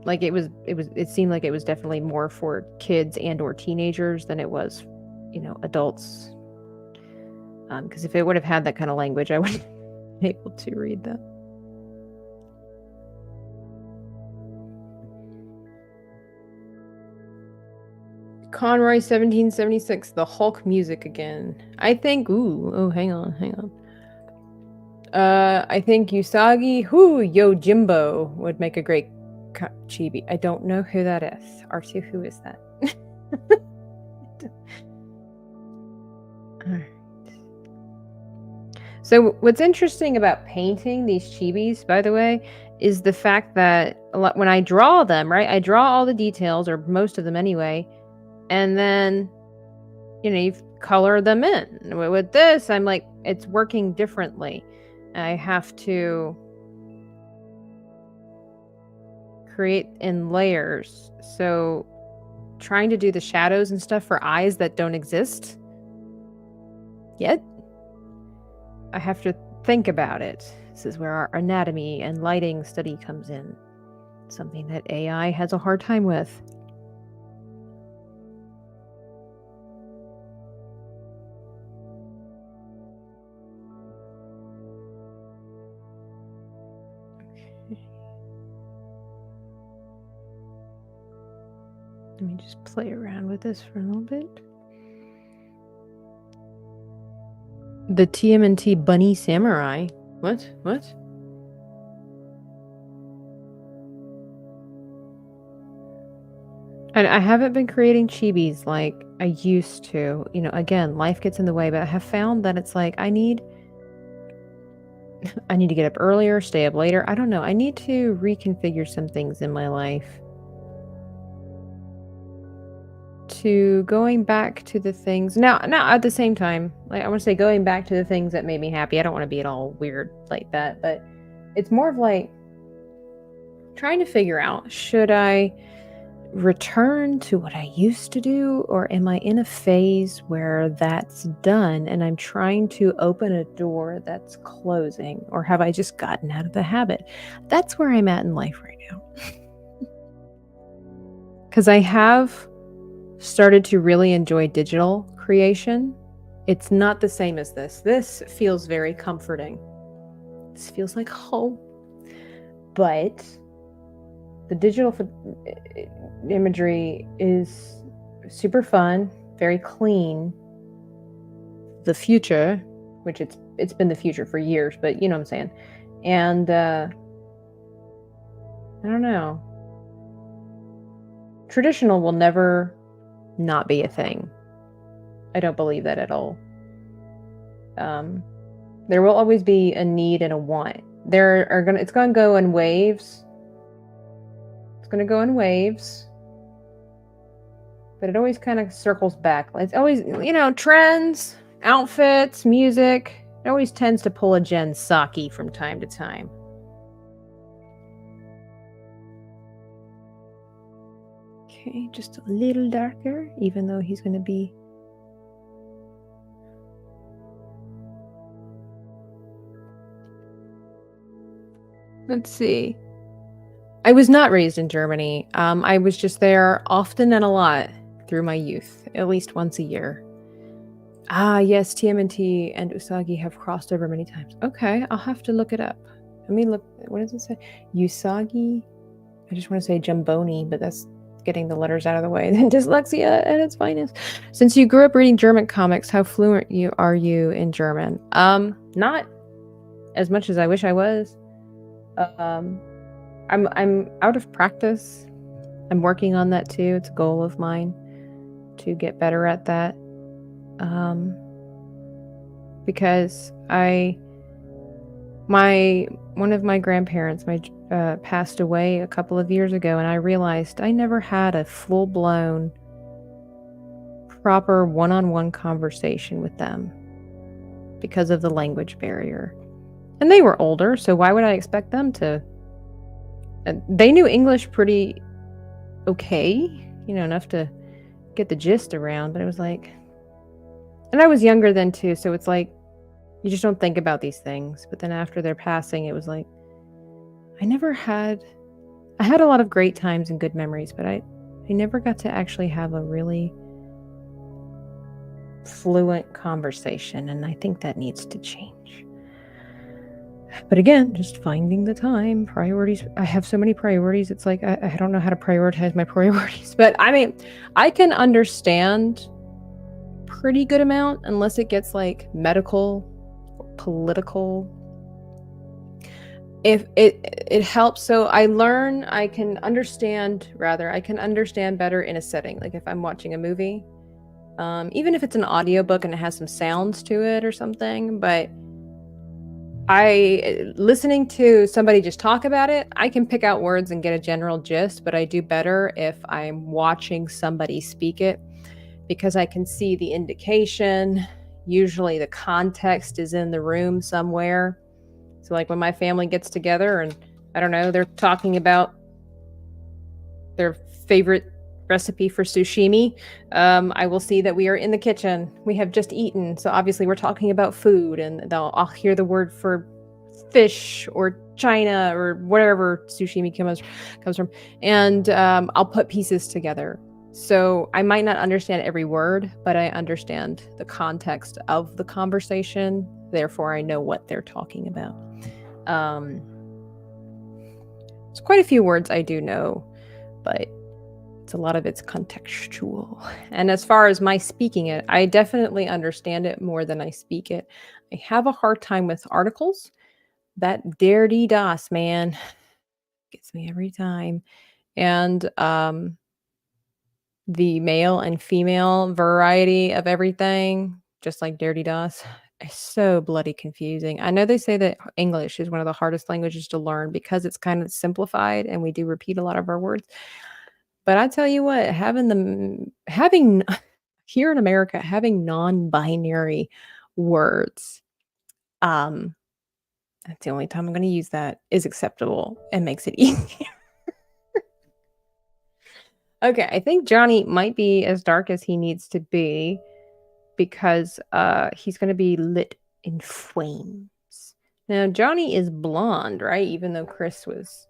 like it seemed like it was definitely more for kids and or teenagers than it was, you know, adults. Because if it would have had that kind of language, I wouldn't be able to read that. Conroy 1776, the Hulk music again. I think, hang on. I think Usagi Yojimbo would make a great chibi. I don't know who that is. R2, who is that? Alright. So what's interesting about painting these chibis, by the way, is the fact that when I draw them, right, I draw all the details, or most of them anyway, and then, you know, you color them in. With this, I'm like, it's working differently. I have to create in layers. So trying to do the shadows and stuff for eyes that don't exist yet, I have to think about it. This is where our anatomy and lighting study comes in. Something that AI has a hard time with. Let me just play around with this for a little bit. The TMNT Bunny Samurai. What? And I haven't been creating chibis like I used to. You know, again, life gets in the way, but I have found that it's like I need to get up earlier, stay up later. I don't know. I need to reconfigure some things in my life. To going back to the things now at the same time, like I want to say going back to the things that made me happy. I don't want to be at all weird like that, but it's more of like trying to figure out, should I return to what I used to do, or am I in a phase where that's done and I'm trying to open a door that's closing, or have I just gotten out of the habit? That's where I'm at in life right now. Because I have started to really enjoy digital creation. It's not the same as this. This feels very comforting. This feels like home. But the digital imagery is super fun, very clean. The future, which it's been the future for years, but you know what I'm saying. And I don't know. Traditional will never not be a thing. I don't believe that at all. There will always be a need and a want. It's gonna go in waves. It's gonna go in waves. But it always kind of circles back. It's always, trends, outfits, music. It always tends to pull a Jen Psaki from time to time. Okay, just a little darker, even though he's going to be... Let's see. I was not raised in Germany. I was just there often and a lot through my youth, at least once a year. Ah, yes, TMNT and Usagi have crossed over many times. Okay, I'll have to look it up. Let me look. What does it say? Usagi? I just want to say Jamboni, but that's getting the letters out of the way. Dyslexia at its finest. Since you grew up reading German comics, how fluent are you in German? Not as much as I wish I was. I'm out of practice. I'm working on that too. It's a goal of mine to get better at that. Because one of my grandparents passed away a couple of years ago, and I realized I never had a full-blown, proper one-on-one conversation with them because of the language barrier. And they were older, so why would I expect them to? They knew English pretty okay, enough to get the gist around, but it was like... And I was younger then too, so it's like, you just don't think about these things. But then after their passing, it was like, I had a lot of great times and good memories, but I never got to actually have a really fluent conversation, and I think that needs to change. But again, just finding the time, priorities. I have so many priorities. It's like, I don't know how to prioritize my priorities. But I mean, I can understand pretty good amount, unless it gets like medical, political. If it helps, so I can understand better in a setting, like if I'm watching a movie, even if it's an audiobook and it has some sounds to it or something. But listening to somebody just talk about it, I can pick out words and get a general gist, but I do better if I'm watching somebody speak it, because I can see the indication. Usually the context is in the room somewhere. So like when my family gets together and, I don't know, they're talking about their favorite recipe for sushimi, I will see that we are in the kitchen. We have just eaten. So obviously we're talking about food, and I'll hear the word for fish or China or whatever sushi comes from, and I'll put pieces together. So I might not understand every word, but I understand the context of the conversation. Therefore, I know what they're talking about. There's quite a few words I do know, but a lot of it's contextual. And as far as my speaking it, I definitely understand it more than I speak it. I have a hard time with articles. That dirty DOS, man, gets me every time. And the male and female variety of everything, just like dirty DOS, is so bloody confusing. I know they say that English is one of the hardest languages to learn because it's kind of simplified and we do repeat a lot of our words. But I tell you what, having here in America, having non-binary words, that's the only time I'm gonna use that, is acceptable and makes it easier. Okay, I think Johnny might be as dark as he needs to be because he's gonna be lit in flames. Now, Johnny is blonde, right? Even though Chris was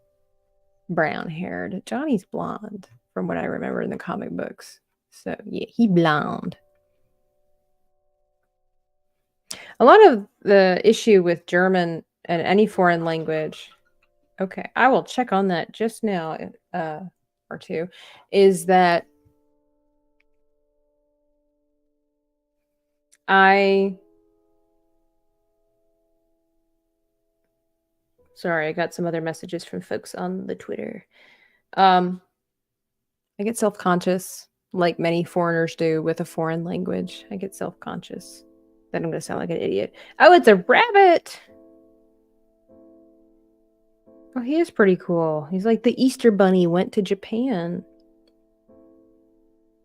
brown-haired. Johnny's blonde, from what I remember in the comic books. So, yeah, he blonde. A lot of the issue with German and any foreign language, okay, I will check on that just now, or two, is that sorry, I got some other messages from folks on the Twitter. I get self-conscious, like many foreigners do with a foreign language. I get self-conscious that I'm going to sound like an idiot. Oh, it's a rabbit! Oh, he is pretty cool. He's like the Easter Bunny went to Japan.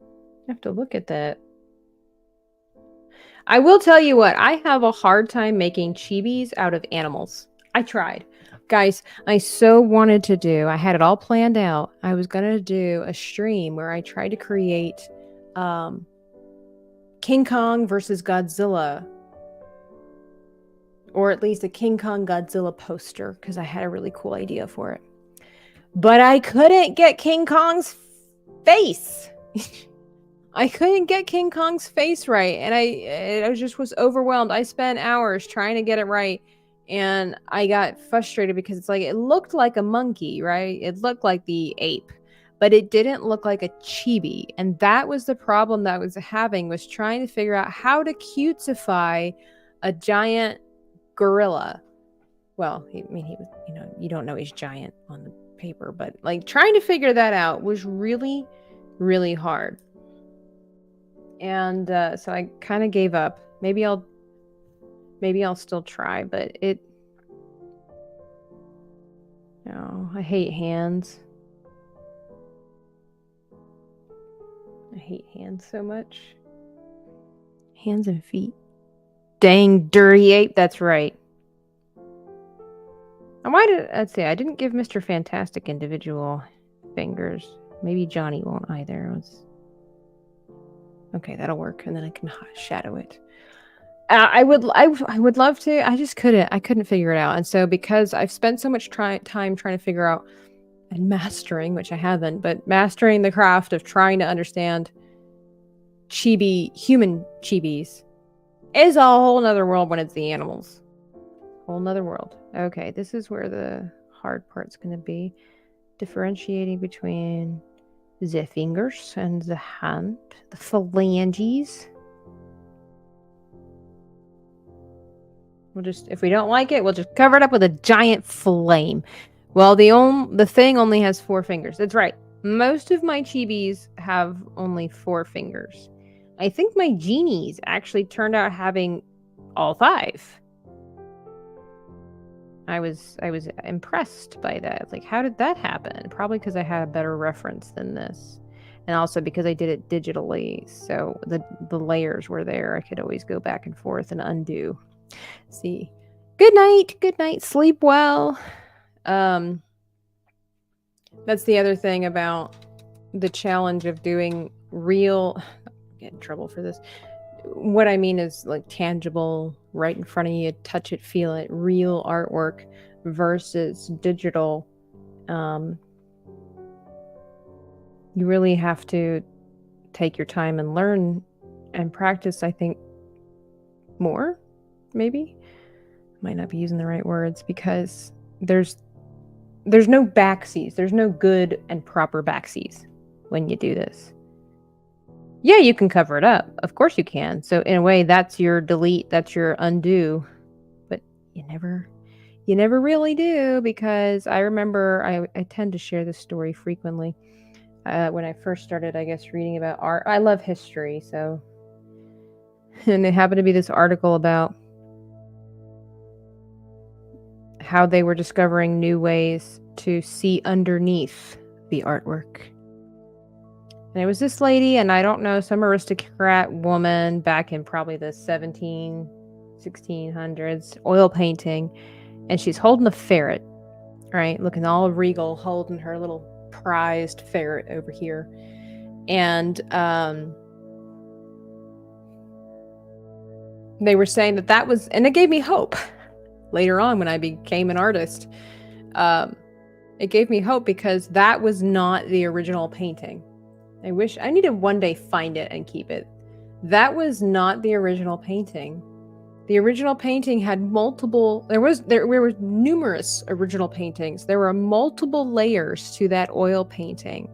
I have to look at that. I will tell you what, I have a hard time making chibis out of animals. I tried. Guys, I so wanted to do, I had it all planned out. I was going to do a stream where I tried to create King Kong versus Godzilla. Or at least a King Kong Godzilla poster, because I had a really cool idea for it. But I couldn't get King Kong's face. I couldn't get King Kong's face right, and I just was overwhelmed. I spent hours trying to get it right, and I got frustrated because it's like it looked like a monkey, right? It looked like the ape, but it didn't look like a chibi, and that was the problem that I was having, was trying to figure out how to cutesify a giant gorilla. Well, he was, you don't know he's giant on the paper, but like trying to figure that out was really, really hard. And so I kind of gave up. Maybe I'll still try, but I hate hands. I hate hands so much. Hands and feet. Dang dirty ape, that's right. And let's see, I didn't give Mr. Fantastic individual fingers. Maybe Johnny won't either. Okay, that'll work, and then I can shadow it. I would love to. I just couldn't. I couldn't figure it out, and so because I've spent so much time trying to figure out and mastering, which I haven't, but mastering the craft of trying to understand human chibis, is a whole nother world when it's the animals. Whole nother world. Okay, this is where the hard part's going to be, differentiating between the fingers and the hand, the phalanges. We'll just, if we don't like it, we'll just cover it up with a giant flame. Well, the thing only has 4 fingers. That's right. Most of my chibis have only 4 fingers. I think my genies actually turned out having all 5. I was impressed by that. Like, how did that happen? Probably because I had a better reference than this. And also because I did it digitally. So the layers were there. I could always go back and forth and undo. See. Good night. Sleep well. That's the other thing about the challenge of doing real, get in trouble for this, what I mean is like tangible, right in front of you, touch it, feel it, real artwork versus digital. You really have to take your time and learn and practice, I think, more, maybe. Might not be using the right words, because there's no backsies. There's no good and proper backsies when you do this. Yeah, you can cover it up. Of course you can. So in a way, that's your delete, that's your undo. But you never really do, because I remember I tend to share this story frequently. When I first started, I guess, reading about art. I love history, so... And it happened to be this article about how they were discovering new ways to see underneath the artwork. And it was this lady, and I don't know, some aristocrat woman back in probably the 1600s, oil painting, and she's holding a ferret, right? Looking all regal, holding her little prized ferret over here. And they were saying that was, and it gave me hope. Later on, when I became an artist, it gave me hope, because that was not the original painting. I wish I need to one day find it and keep it. That was not the original painting. The original painting had multiple... There were numerous original paintings. There were multiple layers to that oil painting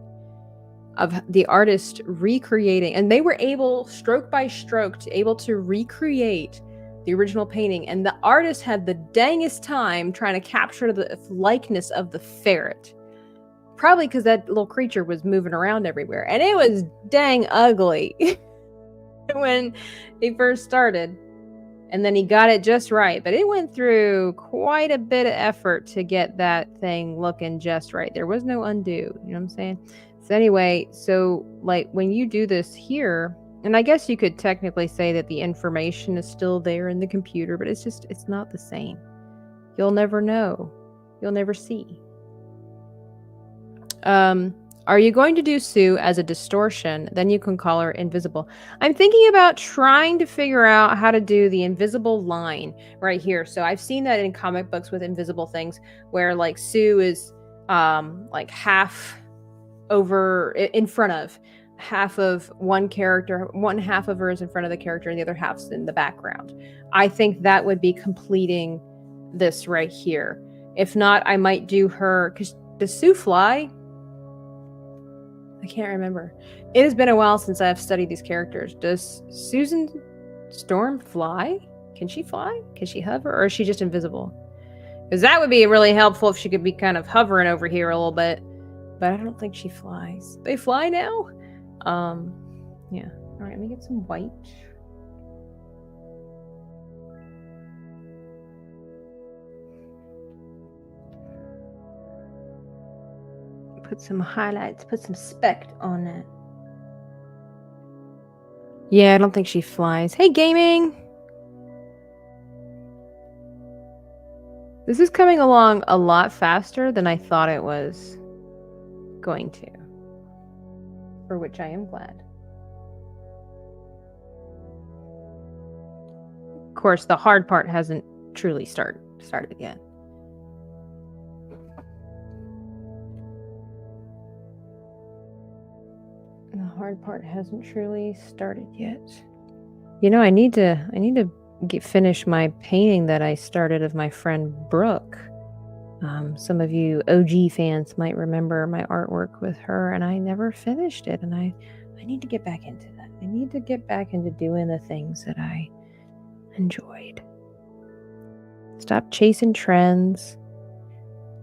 of the artist recreating, and they were able, stroke by stroke, to recreate the original painting. And the artist had the dangest time trying to capture the likeness of the ferret. Probably because that little creature was moving around everywhere. And it was dang ugly when he first started. And then he got it just right. But it went through quite a bit of effort to get that thing looking just right. There was no undo. You know what I'm saying? So anyway, so like when you do this here, and I guess you could technically say that the information is still there in the computer, but it's not the same. You'll never know. You'll never see. Are you going to do Sue as a distortion? Then you can call her invisible. I'm thinking about trying to figure out how to do the invisible line right here. So I've seen that in comic books with invisible things, where like Sue is like half over in front of half of one character, one half of her is in front of the character and the other half's in the background. I think that would be completing this right here. If not, I might do her, because does Sue fly? I can't remember. It has been a while since I've studied these characters. Does Susan Storm fly? Can she fly? Can she hover? Or is she just invisible? Because that would be really helpful if she could be kind of hovering over here a little bit. But I don't think she flies. They fly now? Yeah. All right, let me get some white. Put some highlights, put some speck on that. Yeah, I don't think she flies. Hey, gaming! This is coming along a lot faster than I thought it was going to. For which I am glad. Of course, the hard part hasn't truly started yet. The hard part hasn't truly started yet. You know, I need to finish my painting that I started of my friend Brooke. Some of you OG fans might remember my artwork with her, and I never finished it, and I need to get back into that. I need to get back into doing the things that I enjoyed. Stop chasing trends.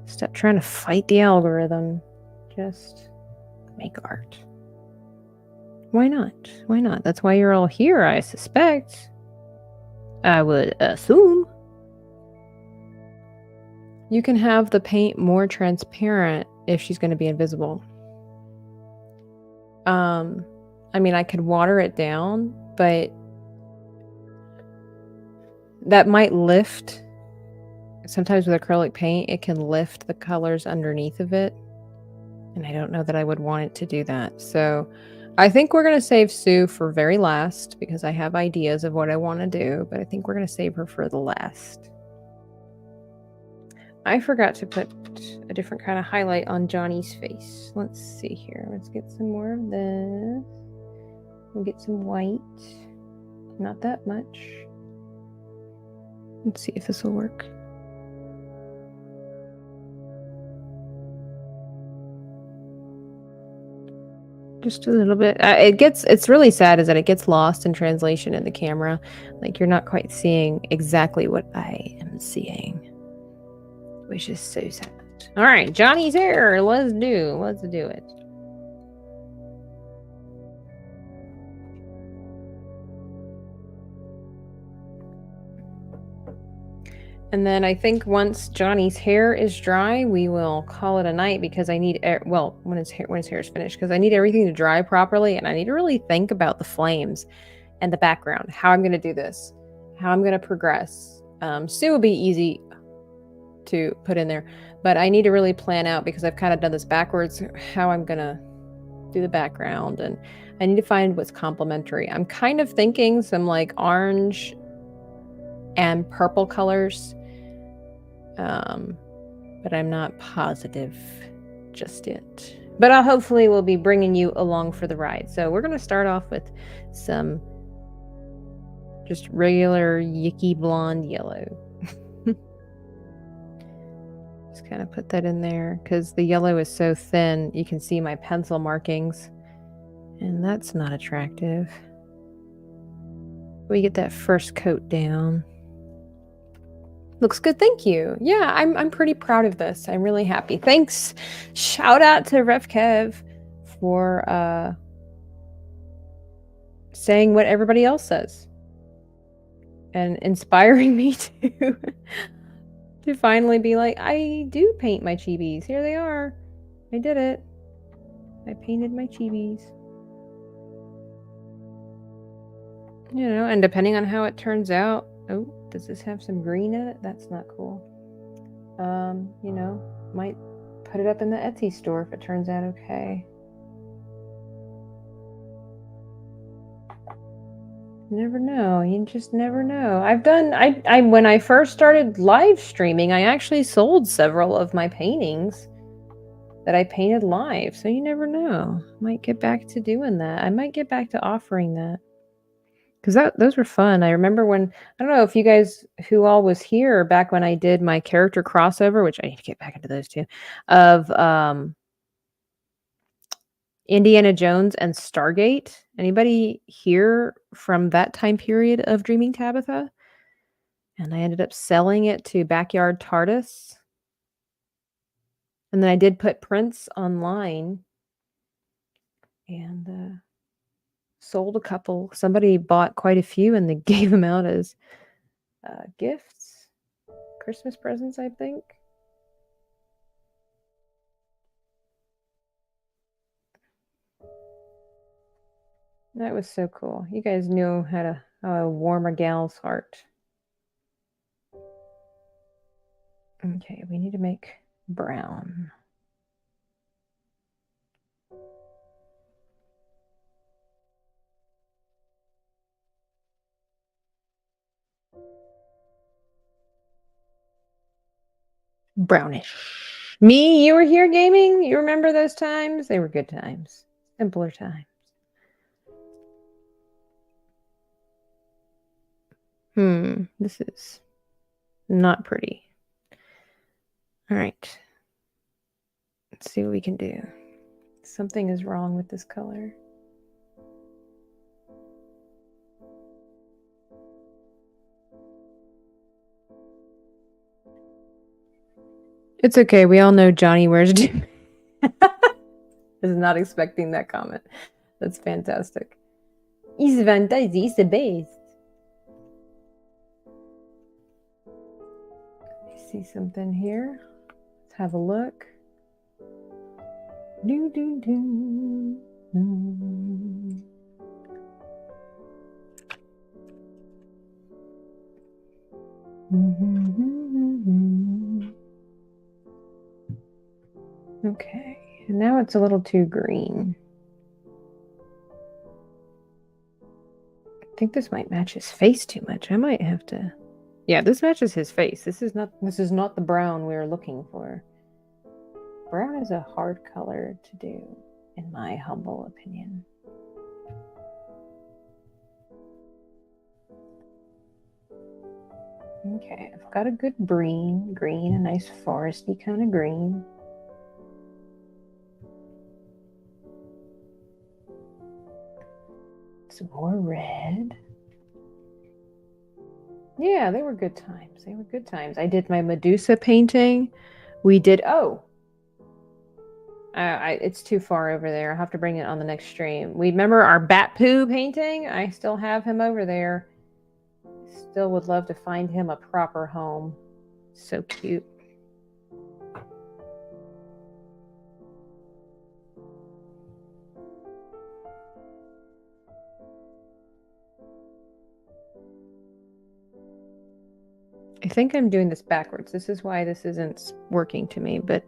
Stop trying to fight the algorithm. Just make art. Why not? Why not? That's why you're all here, I suspect. I would assume. You can have the paint more transparent if she's going to be invisible. I mean, I could water it down, but that might lift. Sometimes with acrylic paint, it can lift the colors underneath of it. And I don't know that I would want it to do that. So I think we're going to save Sue for very last because I have ideas of what I want to do, but I think we're going to save her for the last. I forgot to put a different kind of highlight on Johnny's face. Let's see here. Let's get some more of this. We'll get some white. Not that much. Let's see if this will work. Just a little bit. It's really sad is that it gets lost in translation in the camera. Like you're not quite seeing exactly what I am seeing, which is so sad. All right, Johnny's hair. Let's do it. And then I think once Johnny's hair is dry, we will call it a night because I need when his hair is finished because I need everything to dry properly and I need to really think about the flames and the background, how I'm going to do this, how I'm going to progress. Sue will be easy to put in there, but I need to really plan out because I've kind of done this backwards, how I'm going to do the background, and I need to find what's complementary. I'm kind of thinking some like orange and purple colors. But I'm not positive just yet. But I'll hopefully will be bringing you along for the ride. So we're going to start off with some just regular yicky blonde yellow. Just kind of put that in there because the yellow is so thin. You can see my pencil markings and that's not attractive. We get that first coat down. Looks good, thank you. Yeah, I'm pretty proud of this. I'm really happy. Thanks. Shout out to Ref Kev for saying what everybody else says and inspiring me to finally be like, I do paint my chibis. Here they are. I did it. I painted my chibis. You know, and depending on how it turns out. Oh, does this have some green in it? That's not cool. You know, might put it up in the Etsy store if it turns out okay. Never know. You just never know. When I first started live streaming, I actually sold several of my paintings that I painted live. So you never know. Might get back to doing that. I might get back to offering that. Because those were fun. I remember when, I don't know if you guys, who all was here back when I did my character crossover, which I need to get back into those too, of Indiana Jones and Stargate. Anybody here from that time period of Dreaming Tabitha? And I ended up selling it to Backyard TARDIS. And then I did put prints online and sold a couple. Somebody bought quite a few and they gave them out as gifts, Christmas presents, I think. That was so cool. You guys knew how to warm a gal's heart. Okay, we need to make brown. Brownish. Me, you were here gaming? You remember those times? They were good times. Simpler times. This is not pretty. All right. Let's see what we can do. Something is wrong with this color. It's okay. We all know Johnny wears jeans. I was not expecting that comment. That's fantastic. He's fantastic. He's the best. I see something here. Let's have a look. Do do do. Okay, and now it's a little too green. think this might match his face too much. I might have to... Yeah, this matches his face. This is not the brown we were looking for. Brown is a hard color to do, in my humble opinion. Okay, I've got a good green, a nice foresty kind of green. Some more red. Yeah, they were good times. They were good times. I did my Medusa painting. We did... Oh! It's too far over there. I'll have to bring it on the next stream. We remember our Bat Poo painting? I still have him over there. Still would love to find him a proper home. So cute. I think I'm doing this backwards. This is why this isn't working to me, but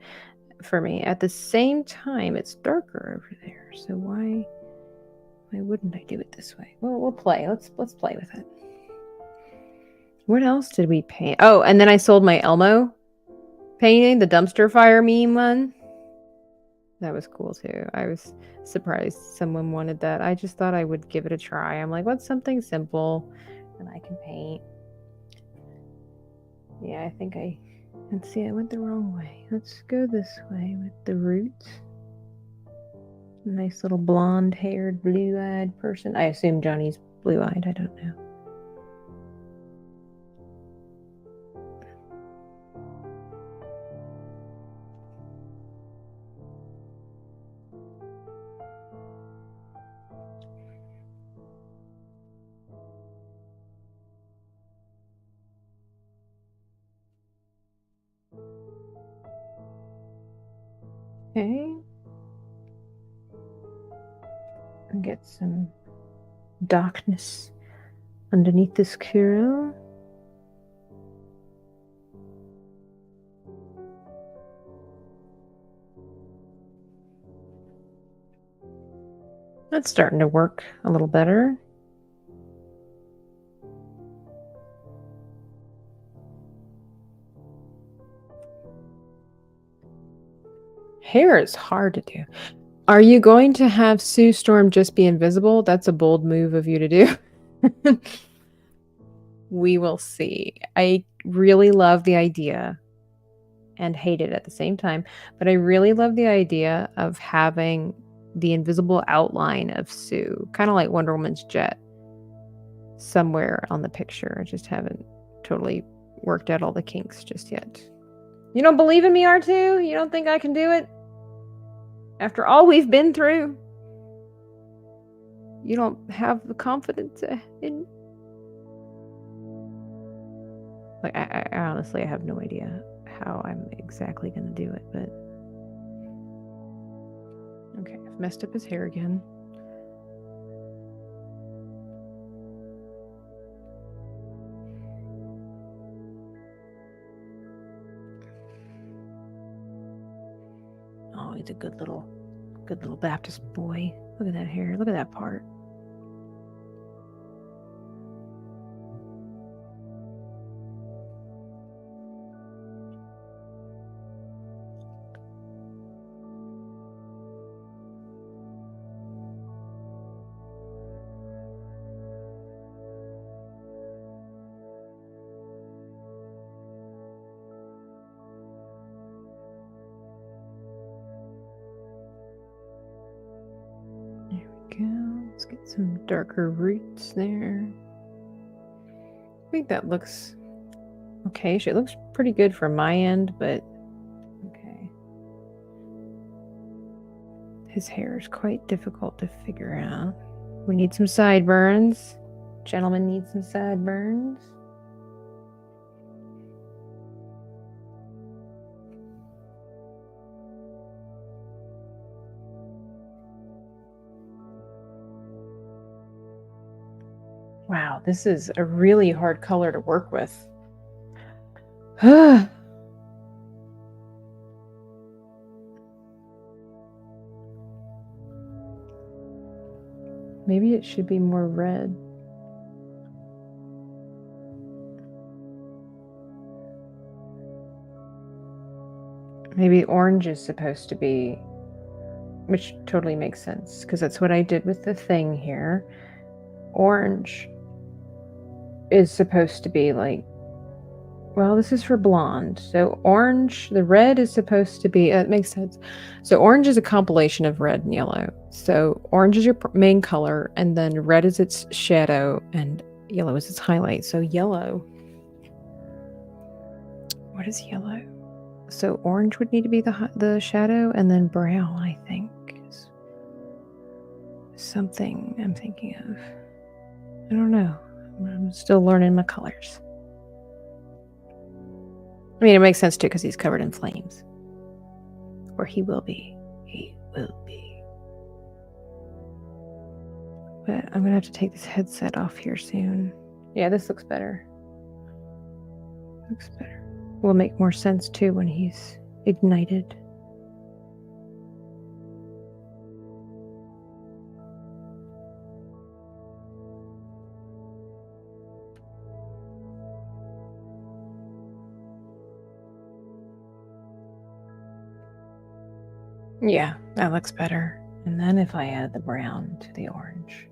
for me, at the same time, it's darker over there. So why wouldn't I do it this way? Well, we'll play. Let's play with it. What else did we paint? Oh, and then I sold my Elmo painting, the dumpster fire meme one. That was cool too. I was surprised someone wanted that. I just thought I would give it a try. I'm like, what's something simple and I can paint? Yeah, I think let's see, I went the wrong way. Let's go this way with the roots. Nice little blonde-haired, blue-eyed person. I assume Johnny's blue-eyed. I don't know. Okay. And get some darkness underneath this curl. That's starting to work a little better. Hair is hard to do. Are you going to have Sue Storm just be invisible? That's a bold move of you to do. We will see. I really love the idea and hate it at the same time, but I really love the idea of having the invisible outline of Sue, kind of like Wonder Woman's jet, somewhere on the picture. I just haven't totally worked out all the kinks just yet. You don't believe in me, R2? You don't think I can do it? After all we've been through? You don't have the confidence in... Like, I honestly, I have no idea how I'm exactly going to do it, but... Okay, I've messed up his hair again. Oh, he's a good little Baptist boy. Look at that hair. Look at that part. Let's get some darker roots there. I think that looks okay. It looks pretty good from my end, but okay. His hair is quite difficult to figure out. We need some sideburns. Gentlemen need some sideburns. Wow, this is a really hard color to work with. Maybe it should be more red. Maybe orange is supposed to be, which totally makes sense because that's what I did with the thing here. Orange is supposed to be like, well, this is for blonde. So orange, the red is supposed to be, it makes sense. So orange is a compilation of red and yellow. So orange is your main color, and then red is its shadow, and yellow is its highlight. So yellow, what is yellow? So orange would need to be the shadow, and then brown, I think, is something I'm thinking of. I don't know. I'm still learning my colors. I mean, it makes sense too because he's covered in flames. Or he will be. He will be. But I'm going to have to take this headset off here soon. Yeah, this looks better. Looks better. Will make more sense too when he's ignited. Yeah, that looks better. And then if I add the brown to the orange.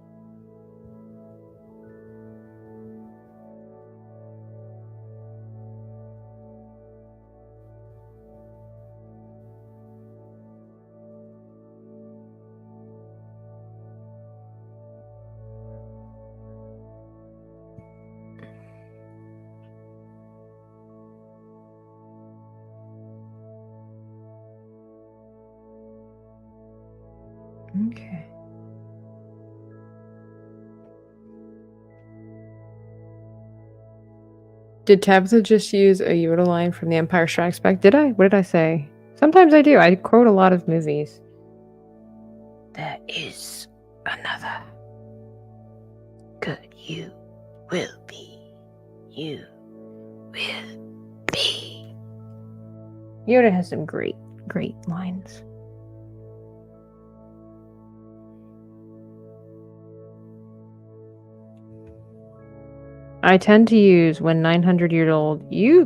Okay. Did Tabitha just use a Yoda line from The Empire Strikes Back? Did I? What did I say? Sometimes I do. I quote a lot of movies. There is another. Good. You will be. You will be. Yoda has some great lines. I tend to use when 900-year-old you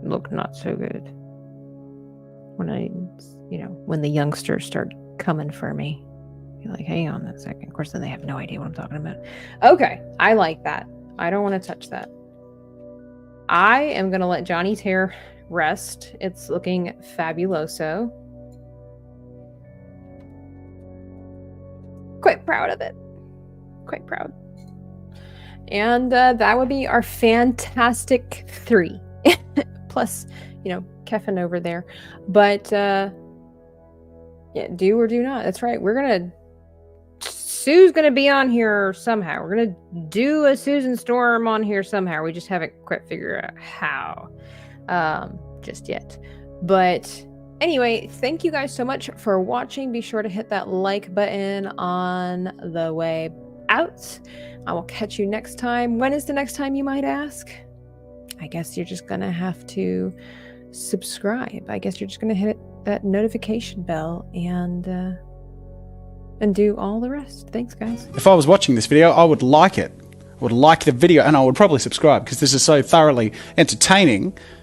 look not so good. When the youngsters start coming for me. You're like, hang on a second. Of course, then they have no idea what I'm talking about. Okay, I like that. I don't want to touch that. I am going to let Johnny's hair rest. It's looking fabuloso. Quite proud of it. Quite proud. And that would be our fantastic 3. Plus, Keffin over there. But, yeah, do or do not. That's right. Sue's going to be on here somehow. We're going to do a Susan Storm on here somehow. We just haven't quite figured out how just yet. But anyway, thank you guys so much for watching. Be sure to hit that like button on the way out. I will catch you next time. When is the next time, you might ask? I guess you're just going to have to subscribe. I guess you're just going to hit that notification bell and do all the rest. Thanks, guys. If I was watching this video, I would like it. I would like the video, and I would probably subscribe because this is so thoroughly entertaining.